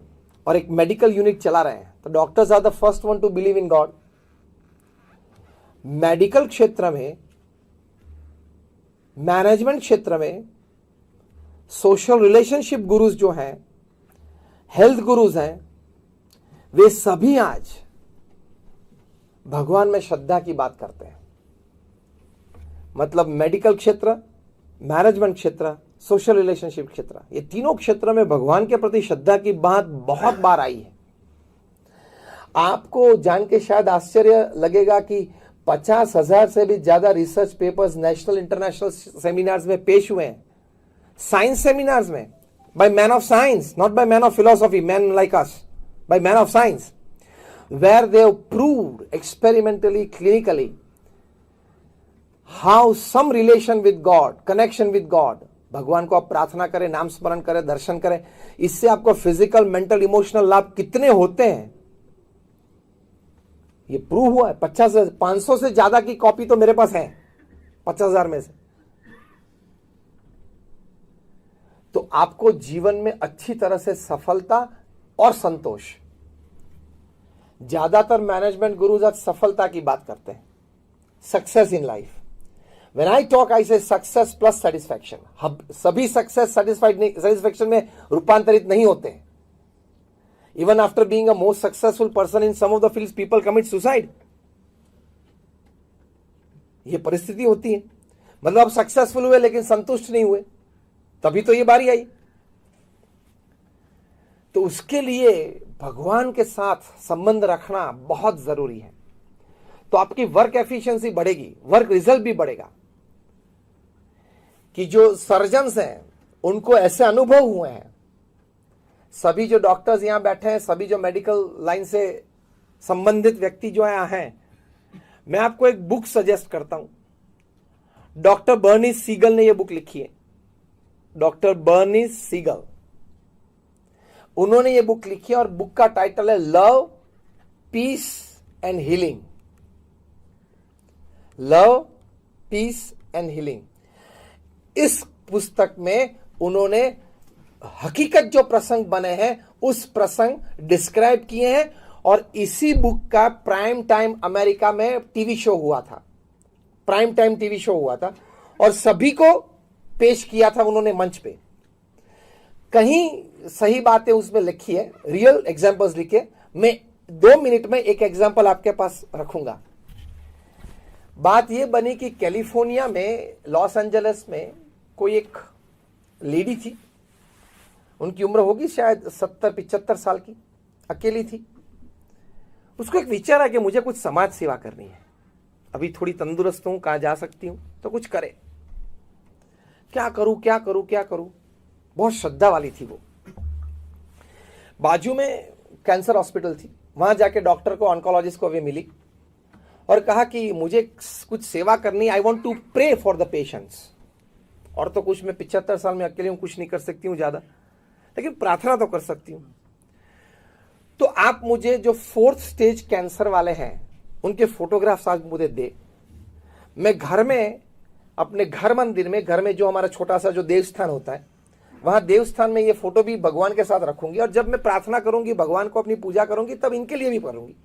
और एक मेडिकल यूनिट चला रहे हैं, तो doctors are the first one to believe in God. Medical क्षेत्र में, मैनेजमेंट क्षेत्र में, सोशल रिलेशनशिप गुरुज जो हैं, हेल्थ गुरुज हैं, वे सभी आज भगवान में श्रद्धा की बात करते हैं। मतलब मेडिकल क्षेत्र, मैनेजमेंट क्षेत्र, सोशल रिलेशनशिप क्षेत्र, ये तीनों क्षेत्रों में भगवान के प्रति श्रद्धा की बात बहुत बार आई है। आपको जान के शायद आश्चर्य लगेगा कि 50,000 से भी ज्यादा research papers national international seminars में पेश हुए हैं, साइंस सेमिनार्स में, by man of science, not by man of philosophy, man like us, by man of science, where they have proved experimentally, clinically, how some relation with God, connection with God, भगवान को आप प्रार्थना करें, नाम स्मरण करें, दर्शन करें, इससे आपको फिजिकल, मेंटल, इमोशनल लाभ कितने होते हैं, ये प्रूव हुआ है। 500 से ज्यादा की कॉपी तो मेरे पास है 50,000 में से। तो आपको जीवन में अच्छी तरह से सफलता और संतोष, ज्यादातर मैनेजमेंट गुरुज आज सफलता की बात करते हैं, success in life. When I talk I say success plus satisfaction. सभी सक्सेस सेटिस्फैक्शन में रूपांतरित नहीं होते हैं। Even after being a most successful person in some of the fields, people commit suicide. ये परिस्थिति होती है, मतलब आप सक्सेसफुल हुए लेकिन संतुष्ट नहीं हुए, तभी तो ये बारी आई। तो उसके लिए भगवान के साथ संबंध रखना बहुत जरूरी है। तो आपकी वर्क एफिशिएंसी बढ़ेगी, वर्क रिजल्ट भी बढ़ेगा। कि जो सर्जन्स हैं उनको ऐसे अनुभव हुए हैं, सभी जो डॉक्टर्स यहां बैठे हैं, सभी जो मेडिकल लाइन से संबंधित व्यक्ति जो यहां हैं, मैं आपको एक बुक सजेस्ट करता हूं। डॉक्टर बर्नीस सीगल ने यह बुक लिखी है, डॉक्टर बर्नीस सीगल, उन्होंने ये बुक लिखी है और बुक का टाइटल है love, peace and healing. Love, peace and healing. इस पुस्तक में उन्होंने हकीकत जो प्रसंग बने हैं उस प्रसंग डिस्क्राइब किए हैं, और इसी बुक का प्राइम टाइम अमेरिका में टीवी शो हुआ था, प्राइम टाइम टीवी शो हुआ था, और सभी को पेश किया था उन्होंने मंच पे। कहीं सही बातें उसमें लिखी है, रियल एग्जांपल्स लिखे। मैं 2 मिनट में एक एग्जांपल आपके पास रखूंगा। बात यह बनी कि कैलिफोर्निया में, लॉस एंजलिस में कोई एक लेडी थी, उनकी उम्र होगी शायद 70-75 साल की, अकेली थी। उसको एक विचार है कि मुझे कुछ समाज सेवा करनी है, अभी थोड़ी तंदुरुस्त हूं, कहां जा सकती हूं तो कुछ करे, क्या करूं क्या करूं क्या करूं। बहुत श्रद्धा वाली थी वो। बाजू में कैंसर हॉस्पिटल थी, वहां जाके डॉक्टर को, ऑन्कोलॉजिस्ट को वे मिली और कहा कि मुझे कुछ सेवा करनी, I want to pray for the patients. और तो कुछ, मैं 75 साल में अकेले हूं, कुछ नहीं कर सकती हूं ज्यादा, लेकिन प्रार्थना तो कर सकती हूं। तो आप मुझे जो 4th स्टेज कैंसर वाले हैं उनके फोटोग्राफ्स आज मुझे दे, मैं घर में, अपने घर मंदिर में, घर में जो हमारा छोटा सा जो देवस्थान होता है, वहां देवस्थान में ये फोटो भी भगवान के साथ रखूंगी, और जब मैं प्रार्थना करूंगी, भगवान को अपनी पूजा करूंगी, तब इनके लिए भी करूंगी।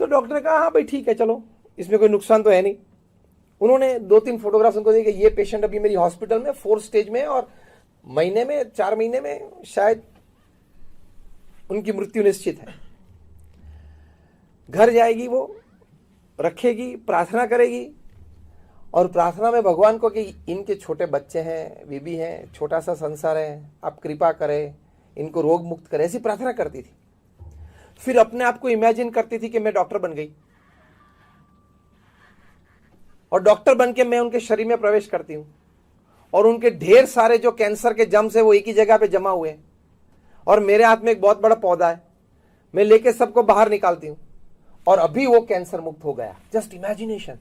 तो डॉक्टर ने कहा हाँ भाई ठीक है, चलो, इसमें कोई नुकसान तो है नहीं। उन्होंने 2-3 फोटोग्राफ्स उनको दिए कि ये पेशेंट अभी मेरी हॉस्पिटल में 4th स्टेज में, और महीने में, 4 महीने में शायद उनकी मृत्यु निश्चित है। घर जाएगी वो, रखेगी, प्रार्थना करेगी, और प्रार्थना में भगवान को कि इनके छोटे बच्चे हैं, बीबी हैं, छोटा सा संसार है, आप कृपा करें, इनको रोग मुक्त करें, ऐसी प्रार्थना करती थी। फिर अपने आप को इमेजिन करती थी कि मैं डॉक्टर बन गई, और डॉक्टर बन के मैं उनके शरीर में प्रवेश करती हूं, और उनके ढेर सारे जो कैंसर के जम्स है वो एक ही जगह पे जमा हुए हैं, और मेरे हाथ में एक बहुत बड़ा पौधा है, मैं लेके सबको बाहर निकालती हूं, और अभी वो कैंसर मुक्त हो गया। Just imagination.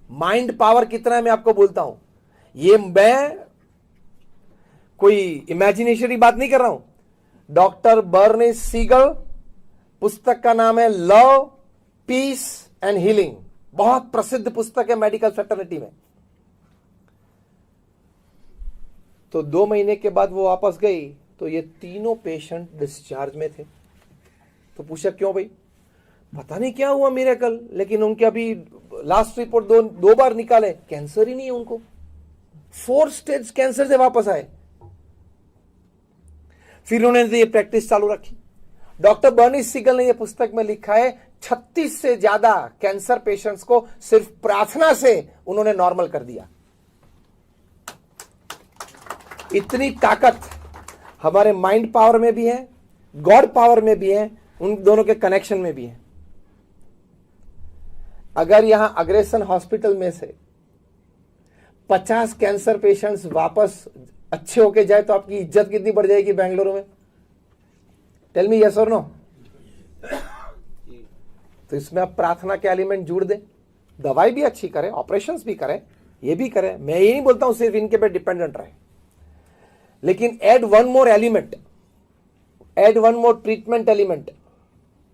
माइंड पावर कितना है मैं आपको बोलता हूं। ये मैं कोई इमेजिनेशन की बात नहीं कर रहा हूं। डॉक्टर बर्नी सीगल, पुस्तक का नाम है लव, पीस एंड हीलिंग, बहुत प्रसिद्ध पुस्तक है मेडिकल फ्रेटर्निटी में। तो 2 महीने के बाद वो वापस गई तो ये तीनों पेशेंट डिस्चार्ज में थे। तो पूछा क्यों भाई, पता नहीं क्या हुआ मिरेकल, लेकिन उनके अभी लास्ट रिपोर्ट दो बार निकाले, कैंसर ही नहीं है उनको, 4th स्टेज कैंसर से वापस आए। फिर उन्होंने ये प्रैक्टिस चालू रखी। डॉक्टर बर्नी सीगल ने ये पुस्तक में लिखा है 36 से ज्यादा कैंसर पेशेंट्स को सिर्फ प्रार्थना से उन्होंने नॉर्मल कर दिया। इतनी ताकत हमारे माइंड पावर में भी है, गॉड पावर में भी है, उन दोनों के कनेक्शन में भी है। अगर यहां अग्रेसन हॉस्पिटल में से 50 कैंसर पेशेंट्स वापस अच्छे होके जाए तो आपकी इज्जत कितनी बढ़ जाएगी बेंगलुरु में? टेल मी यस और नो। तो इसमें आप प्रार्थना के एलिमेंट जुड़ दें, दवाई भी अच्छी करें, ऑपरेशंस भी करें, ये भी करें। मैं ये नहीं बोलता हूं सिर्फ इनके पे डिपेंडेंट रहे, लेकिन add one more element, add one more treatment element.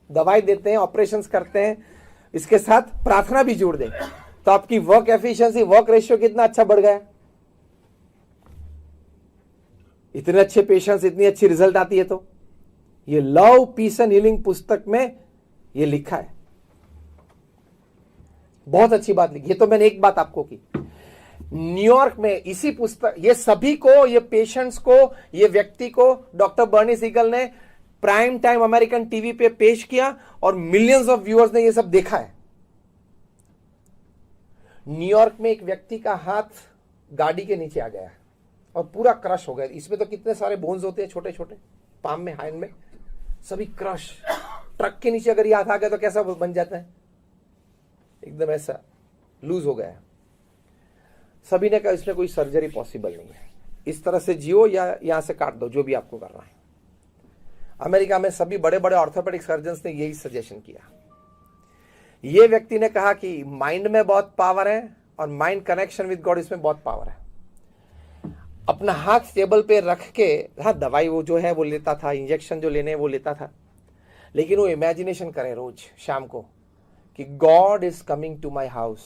दवाई देते हैं, ऑपरेशंस करते हैं, इसके साथ प्रार्थना भी जोड़ दें, तो आपकी वर्क एफिशिएंसी, वर्क रेशियो कितना अच्छा बढ़ गया। इतने अच्छे पेशेंट्स, इतनी अच्छी रिजल्ट आती है। तो ये लव, पीस एंड हीलिंग पुस्तक में ये लिखा है। बहुत अच्छी बात लिखी। ये तो मैंने एक बात आपको की, न्यूयॉर्क में इसी पुस्तक, ये सभी को, ये पेशेंट्स को, ये व्यक्ति को डॉक्टर बर्नी सीगल ने प्राइम टाइम अमेरिकन टीवी पे पेश किया, और मिलियंस ऑफ व्यूअर्स ने ये सब देखा है। न्यूयॉर्क में एक व्यक्ति का हाथ गाड़ी के नीचे आ गया और पूरा क्रश हो गया। इसमें तो कितने सारे बोन्स होते हैं, छोटे छोटे, पाम में, हैंड में, सभी क्रश। ट्रक के नीचे अगर ये हाथ आ गया तो कैसा बन जाता है, एकदम ऐसा लूज हो गया। सभी ने कहा इसमें कोई सर्जरी पॉसिबल नहीं है, इस तरह से जियो या यहां से काट दो, जो भी आपको करना है। अमेरिका में सभी बड़े बड़े ऑर्थोपेडिक सर्जन्स ने यही सजेशन किया। ये व्यक्ति ने कहा कि माइंड में बहुत पावर है, और माइंड कनेक्शन विद गॉड, इसमें बहुत पावर है। अपना हाथ टेबल पे रख के, हाँ दवाई वो जो है वो लेता था, इंजेक्शन जो लेने वो लेता था, लेकिन वो इमेजिनेशन करे रोज शाम को कि God is coming to my house,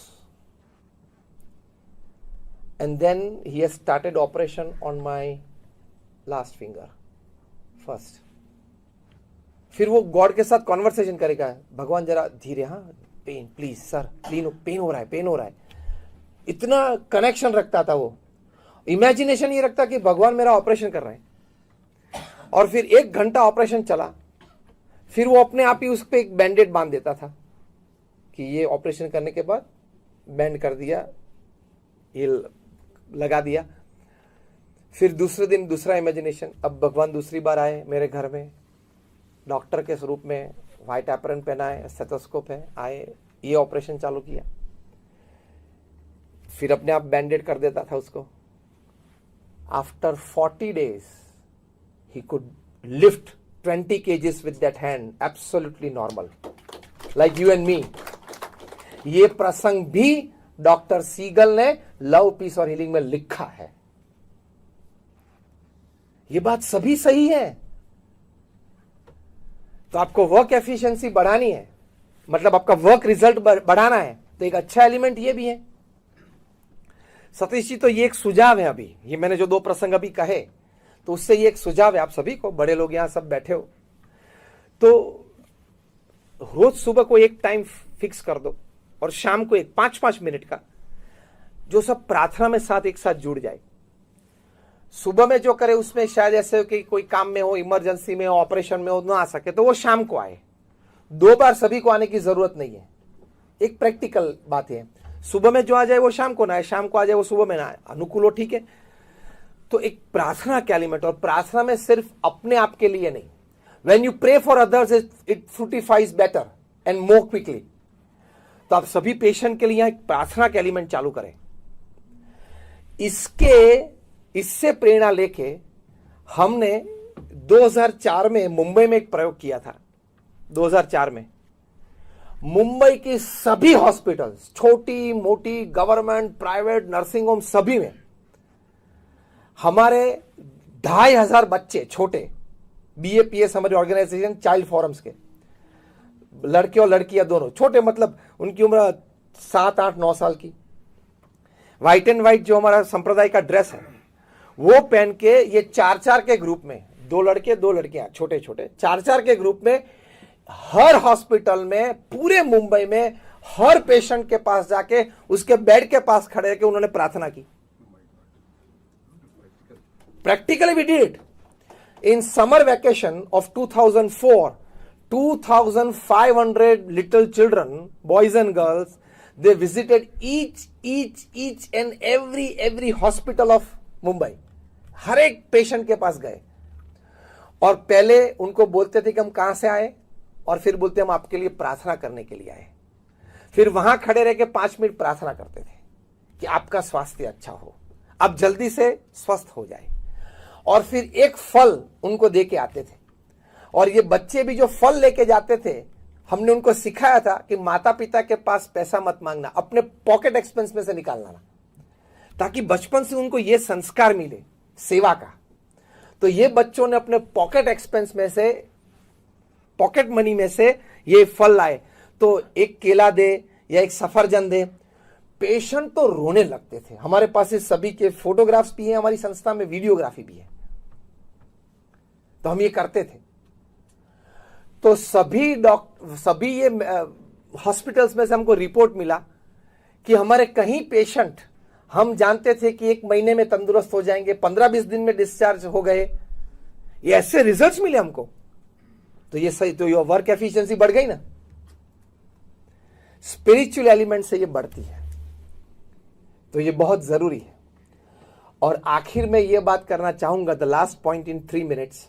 and then he has started operation on my last finger first. फिर वो गॉड के साथ कॉन्वर्सेशन करेगा, भगवान जरा धीरे, हाँ पेन प्लीज सर, पेन हो रहा है, पेन हो रहा है। इतना कनेक्शन रखता था वो, इमेजिनेशन ये रखता कि भगवान मेरा ऑपरेशन कर रहे हैं। और फिर 1 घंटा ऑपरेशन चला, फिर वो अपने आप ही उस पर एक बैंडेड बांध देता था कि ये ऑपरेशन करने के बाद बैंड कर दिया, ये लगा दिया, फिर दूसरे दिन दूसरा इमेजिनेशन, अब भगवान दूसरी बार आए मेरे घर में, डॉक्टर के स्वरूप में, व्हाइट एप्रन पहना है, स्टेथोस्कोप है, आए, ये ऑपरेशन चालू किया। फिर अपने आप बैंडेड कर देता था उसको। After 40 days he could lift 20 kgs with that hand, absolutely normal, like you and me. ये प्रसंग भी डॉक्टर सीगल ने लव, पीस और हीलिंग में लिखा है। ये बात सभी सही है। तो आपको वर्क एफिशिएंसी बढ़ानी है, मतलब आपका वर्क रिजल्ट बढ़ाना है, तो एक अच्छा एलिमेंट ये भी है। सतीश जी, तो ये एक सुझाव है। अभी ये मैंने जो 2 प्रसंग अभी कहे, तो उससे ये एक सुझाव है आप सभी को, बड़े लोग यहां सब बैठे हो, तो रोज सुबह को एक टाइम फिक्स कर दो और शाम को एक 5-5 मिनट का, जो सब प्रार्थना में साथ एक साथ जुड़ जाए। सुबह में जो करे उसमें शायद ऐसे कि कोई काम में हो, इमरजेंसी में हो, ऑपरेशन में हो, ना आ सके तो वो शाम को आए। 2 बार सभी को आने की जरूरत नहीं है। एक प्रैक्टिकल बात है, सुबह में जो आ जाए वो शाम को ना आए, शाम को आ जाए वो सुबह में ना आए, अनुकूल हो, ठीक है। तो एक प्रार्थना का एलिमेंट, और प्रार्थना में सिर्फ अपने आप के लिए नहीं, when you pray for others it fructifies better and more quickly. तो आप सभी पेशेंट के लिए यहां एक प्रार्थना का एलिमेंट चालू करें। इससे प्रेरणा लेके हमने 2004 में मुंबई में एक प्रयोग किया था। 2004 में मुंबई की सभी हॉस्पिटल्स, छोटी मोटी, गवर्नमेंट, प्राइवेट, नर्सिंग होम, सभी में हमारे 2500 बच्चे छोटे, BAPS हमारी ऑर्गेनाइजेशन चाइल्ड फोरम्स के, लड़के और लड़कियां दोनों छोटे, मतलब उनकी उम्र 7, 8, 9 साल की, व्हाइट एंड व्हाइट जो हमारा संप्रदाय का ड्रेस है वो पहन के, ये 4-4 के ग्रुप में, 2 लड़के 2 लड़कियां, छोटे छोटे 4-4 के ग्रुप में, हर हॉस्पिटल में, पूरे मुंबई में, हर पेशेंट के पास जाके उसके बेड के पास खड़े होकर उन्होंने प्रार्थना की। Practically we did. In summer vacation of 2004, 2500 little children, boys and girls, they visited each and every hospital of Mumbai. हर एक पेशेंट के पास गए और पहले उनको बोलते थे कि हम कहां से आए, और फिर बोलते हम आपके लिए प्रार्थना करने के लिए आए। फिर वहां खड़े रह के 5 मिनट प्रार्थना करते थे कि आपका स्वास्थ्य अच्छा हो, आप जल्दी से स्वस्थ हो जाए, और फिर एक फल उनको दे के आते थे। और ये बच्चे भी जो फल लेके जाते थे, हमने उनको सिखाया था कि माता पिता के पास पैसा मत मांगना, अपने पॉकेट एक्सपेंस में से निकालना, ताकि बचपन से उनको ये संस्कार मिले सेवा का। तो ये बच्चों ने अपने पॉकेट एक्सपेंस में से, पॉकेट मनी में से ये फल लाए, तो एक केला दे या एक सफरजन दे, पेशेंट तो रोने लगते थे। हमारे पास इस सभी के फोटोग्राफ्स भी हैं, हमारी संस्था में वीडियोग्राफी भी है, तो हम ये करते थे। तो सभी ये हॉस्पिटल्स में से हमको रिपोर्ट मिला कि हमारे कहीं पेशेंट हम जानते थे कि 1 महीने में तंदुरुस्त हो जाएंगे, 15-20 दिन में डिस्चार्ज हो गए, ये ऐसे रिजल्ट्स मिले हमको। तो ये सही, तो ये वर्क एफिशिएंसी बढ़ गई ना। स्पिरिचुअल एलिमेंट से ये बढ़ती है, तो ये बहुत जरूरी है। और आखिर में ये बात करना चाहूंगा, the last point in 3 minutes,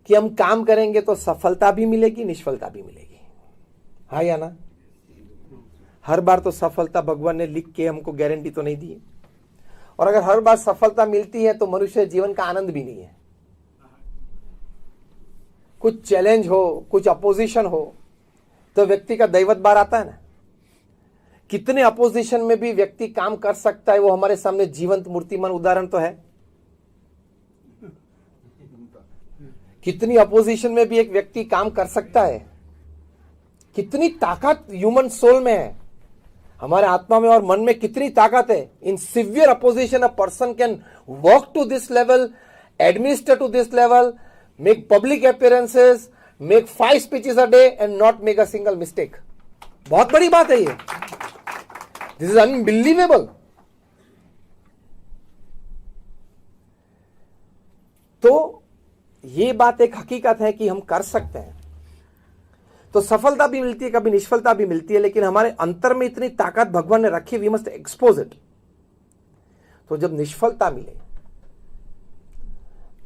कि हम काम करेंगे तो सफलता भी मिलेगी, निष्फलता भी मिलेगी, हाँ या ना। हर बार तो सफलता भगवान ने लिख के हमको गारंटी तो नहीं दी है, और अगर हर बार सफलता मिलती है तो मनुष्य जीवन का आनंद भी नहीं है। कुछ चैलेंज हो, कुछ अपोजिशन हो, तो व्यक्ति का दैवत बार आता है ना। कितने अपोजिशन में भी व्यक्ति काम कर सकता है, वो हमारे सामने जीवंत मूर्तिमान उदाहरण तो है। कितनी अपोजिशन में भी एक व्यक्ति काम कर सकता है। कितनी ताकत ह्यूमन सोल में है, हमारे आत्मा में और मन में कितनी ताकत है। In severe opposition a person can work to this level, administer to this level, make public appearances, make 5 speeches a day and not make a single mistake. बहुत बड़ी बात है ये, दिस इज अनबिलीवेबल। तो ये बात एक हकीकत है कि हम कर सकते हैं। तो सफलता भी मिलती है, कभी निष्फलता भी मिलती है, लेकिन हमारे अंतर में इतनी ताकत भगवान ने रखी, वी मस्ट एक्सपोज इट। तो जब निष्फलता मिले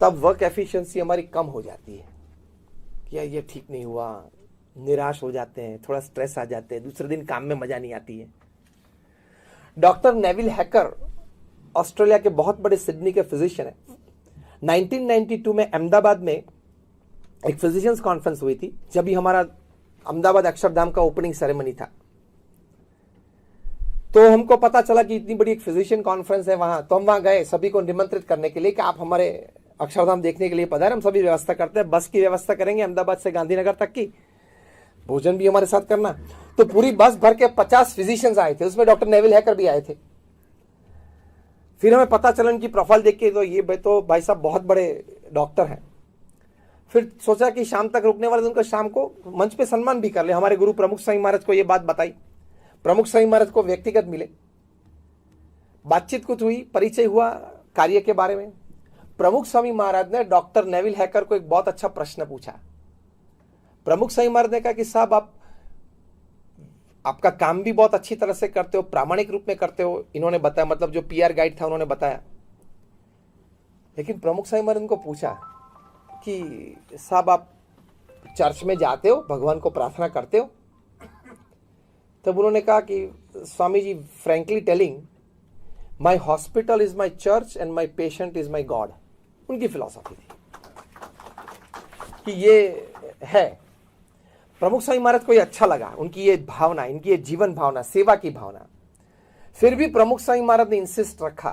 तब वर्क एफिशिएंसी हमारी कम हो जाती है कि यार ये ठीक नहीं हुआ, निराश हो जाते हैं, थोड़ा स्ट्रेस आ जाते हैं, दूसरे दिन काम में मजा नहीं आती है। डॉक्टर नेविल हैकर ऑस्ट्रेलिया के बहुत बड़े सिडनी के फिजिशियन है। 1992 में अहमदाबाद में एक फिजिशियंस कॉन्फ्रेंस हुई थी, जब भी हमारा अहमदाबाद अक्षरधाम का ओपनिंग सेरेमनी था। तो हमको पता चला कि इतनी बड़ी एक फिजिशियन कॉन्फ्रेंस है वहां, तो हम वहां गए सभी को निमंत्रित करने के लिए कि आप हमारे अक्षरधाम देखने के लिए पधारें। हम सभी व्यवस्था करते हैं, बस की व्यवस्था करेंगे अहमदाबाद से गांधीनगर तक की, भोजन भी हमारे साथ करना। तो पूरी बस भर के 50 फिजिशियंस आए थे, उसमें डॉक्टर नेविल हैकर भी आए थे। फिर हमें पता चला उनकी प्रोफाइल देख के, तो ये भाई साहब बहुत बड़े डॉक्टर हैं। फिर सोचा कि शाम तक रुकने वाले, उनका शाम को मंच पे सम्मान भी कर ले। हमारे गुरु प्रमुख स्वामी महाराज को ये बात बताई, प्रमुख स्वामी महाराज को व्यक्तिगत मिले, बातचीत कुछ हुई, परिचय हुआ कार्य के बारे में। प्रमुख स्वामी महाराज ने डॉक्टर नेविल हैकर को एक बहुत अच्छा प्रश्न पूछा। प्रमुख स्वामी महाराज ने कहा कि साहब आपका काम भी बहुत अच्छी तरह से करते हो, प्रामाणिक रूप में करते हो, इन्होंने बताया, मतलब जो पीआर गाइड था उन्होंने बताया। लेकिन प्रमुख स्वामी महाराज ने पूछा कि साहब आप चर्च में जाते हो, भगवान को प्रार्थना करते हो? तब उन्होंने कहा कि Swami ji, frankly telling, my hospital is my church and my patient is my God. उनकी फिलॉसफी थी कि ये है। प्रमुख स्वामी महाराज को ये अच्छा लगा, उनकी ये भावना, इनकी ये जीवन भावना, सेवा की भावना। फिर भी प्रमुख स्वामी महाराज ने इंसिस्ट रखा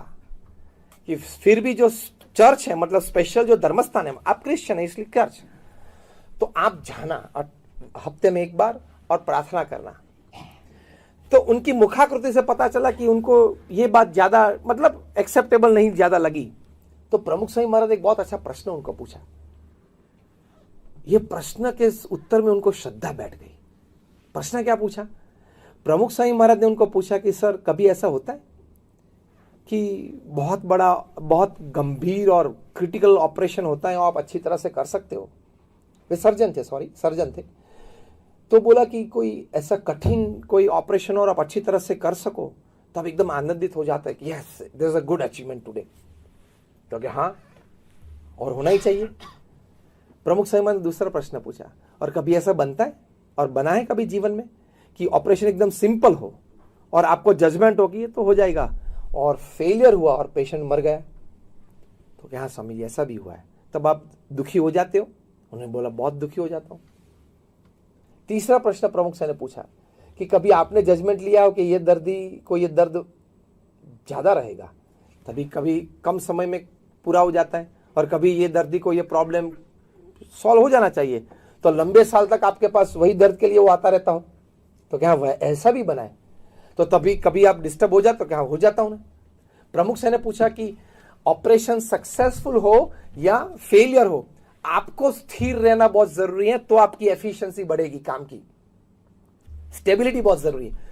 कि फिर भी जो चर्च है, मतलब स्पेशल जो धर्मस्थान है, आप क्रिश्चियन है इसलिए चर्च, तो आप जाना हफ्ते में एक बार और प्रार्थना करना। तो उनकी मुखाकृति से पता चला कि उनको ये बात ज्यादा मतलब एक्सेप्टेबल नहीं ज्यादा लगी। तो प्रमुख स्वामी महाराज एक बहुत अच्छा प्रश्न उनको पूछा। ये प्रश्न के उत्तर में उनको श्रद्धा बैठ गई। प्रश्न क्या पूछा? प्रमुख स्वामी महाराज ने उनको पूछा कि सर, कभी ऐसा होता है कि बहुत बड़ा, बहुत गंभीर और क्रिटिकल ऑपरेशन होता है और आप अच्छी तरह से कर सकते हो? वे सर्जन थे। तो बोला कि कोई ऐसा कठिन कोई ऑपरेशन और आप अच्छी तरह से कर सको तो आप एकदम आनंदित हो जाता है कि yes, there is a good achievement today. तो क्या हाँ, और होना ही चाहिए। प्रमुख स्वामी महाराज ने दूसरा प्रश्न पूछा, और कभी ऐसा बनता है और बना है कभी जीवन में कि ऑपरेशन एकदम सिंपल हो और आपको जजमेंट होगी तो हो जाएगा, और फेलियर हुआ और पेशेंट मर गया? तो क्या हाँ स्वामी जी, ऐसा भी हुआ है। तब आप दुखी हो जाते हो? उन्होंने बोला बहुत दुखी हो जाता हूं। तीसरा प्रश्न प्रमुख स्वामी ने पूछा कि कभी आपने जजमेंट लिया हो कि ये दर्दी को ये दर्द ज्यादा रहेगा, तभी कभी कम समय में पूरा हो जाता है, और कभी ये दर्दी को ये प्रॉब्लम सॉल्व हो जाना चाहिए तो लंबे साल तक आपके पास वही दर्द के लिए वो आता रहता हो? तो क्या वह ऐसा भी बना है? तो तभी कभी आप डिस्टर्ब हो जाते तो क्या हो जाता हूं ना? प्रमुख स्वामी ने पूछा कि ऑपरेशन सक्सेसफुल हो या फेलियर हो, आपको स्थिर रहना बहुत जरूरी है, तो आपकी एफिशिएंसी बढ़ेगी, काम की स्टेबिलिटी बहुत जरूरी है।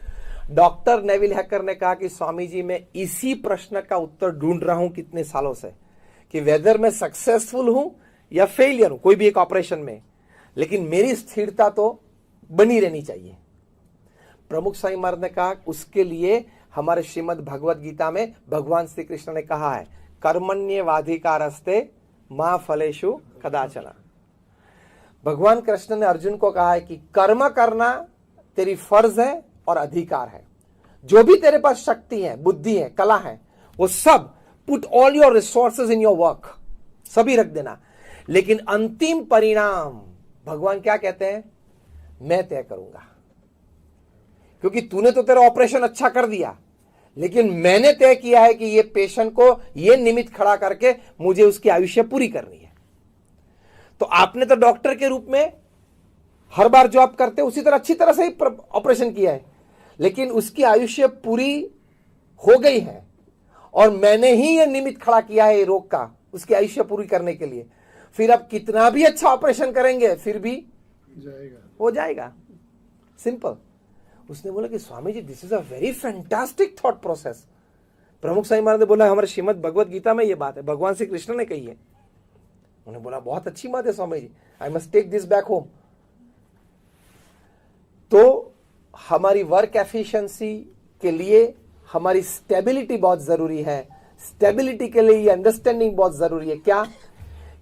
डॉक्टर नेविल हैकर ने कहा कि स्वामी जी, मैं इसी प्रश्न का उत्तर ढूंढ रहा हूं कितने सालों से कि वेदर मैं सक्सेसफुल हूं या फेलियर हूं कोई भी एक ऑपरेशन में, लेकिन मेरी स्थिरता तो बनी रहनी चाहिए। प्रमुख स्वामी महाराज ने कहा उसके लिए हमारे श्रीमद् भगवद गीता में भगवान श्री कृष्ण ने कहा है, कर्मण्येवाधिकारस्ते मा फलेषु कदाचन। भगवान कृष्ण ने अर्जुन को कहा है कि कर्म करना तेरी फर्ज है और अधिकार है। जो भी तेरे पास शक्ति है, बुद्धि है, कला है, वो सब put all your resources in your work, सभी रख देना। लेकिन अंतिम परिणाम भगवान क्या कहते हैं? मैं तय करूंगा, क्योंकि तूने तो तेरा ऑपरेशन अच्छा कर दिया, लेकिन मैंने तय किया है कि ये पेशेंट को ये निमित्त खड़ा करके मुझे उसकी आयुष्य पूरी करनी है। तो आपने तो डॉक्टर के रूप में हर बार जो आप करते हो उसी तरह अच्छी तरह से ही ऑपरेशन किया है, लेकिन उसकी आयुष्य पूरी हो गई है और मैंने ही ये निमित्त खड़ा किया है रोग का उसकी आयुष्य पूरी करने के लिए। फिर आप कितना भी अच्छा ऑपरेशन करेंगे फिर भी हो जाएगा, सिंपल। उसने बोला कि Swami ji, this is a very fantastic thought process. Pramukh Swami महाराज ने बोला हमारे श्रीमद् भगवद गीता में ये बात है, भगवान श्री कृष्ण ने कही है। उन्होंने बोला बहुत अच्छी बात है Swami ji, I must take this back home. तो हमारी वर्क एफिशिएंसी के लिए हमारी स्टेबिलिटी बहुत जरूरी है, स्टेबिलिटी के लिए ये अंडरस्टैंडिंग बहुत जरूरी है। क्या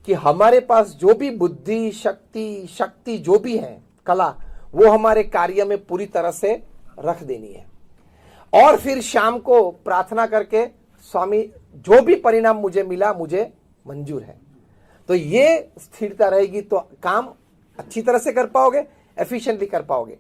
कि हमारे पास जो भी बुद्धि शक्ति जो भी है, कला, वो हमारे कार्य में पूरी तरह से रख देनी है। और फिर शाम को प्रार्थना करके, स्वामी जो भी परिणाम मुझे मिला मुझे मंजूर है। तो ये स्थिरता रहेगी तो काम अच्छी तरह से कर पाओगे, एफिशिएंटली कर पाओगे।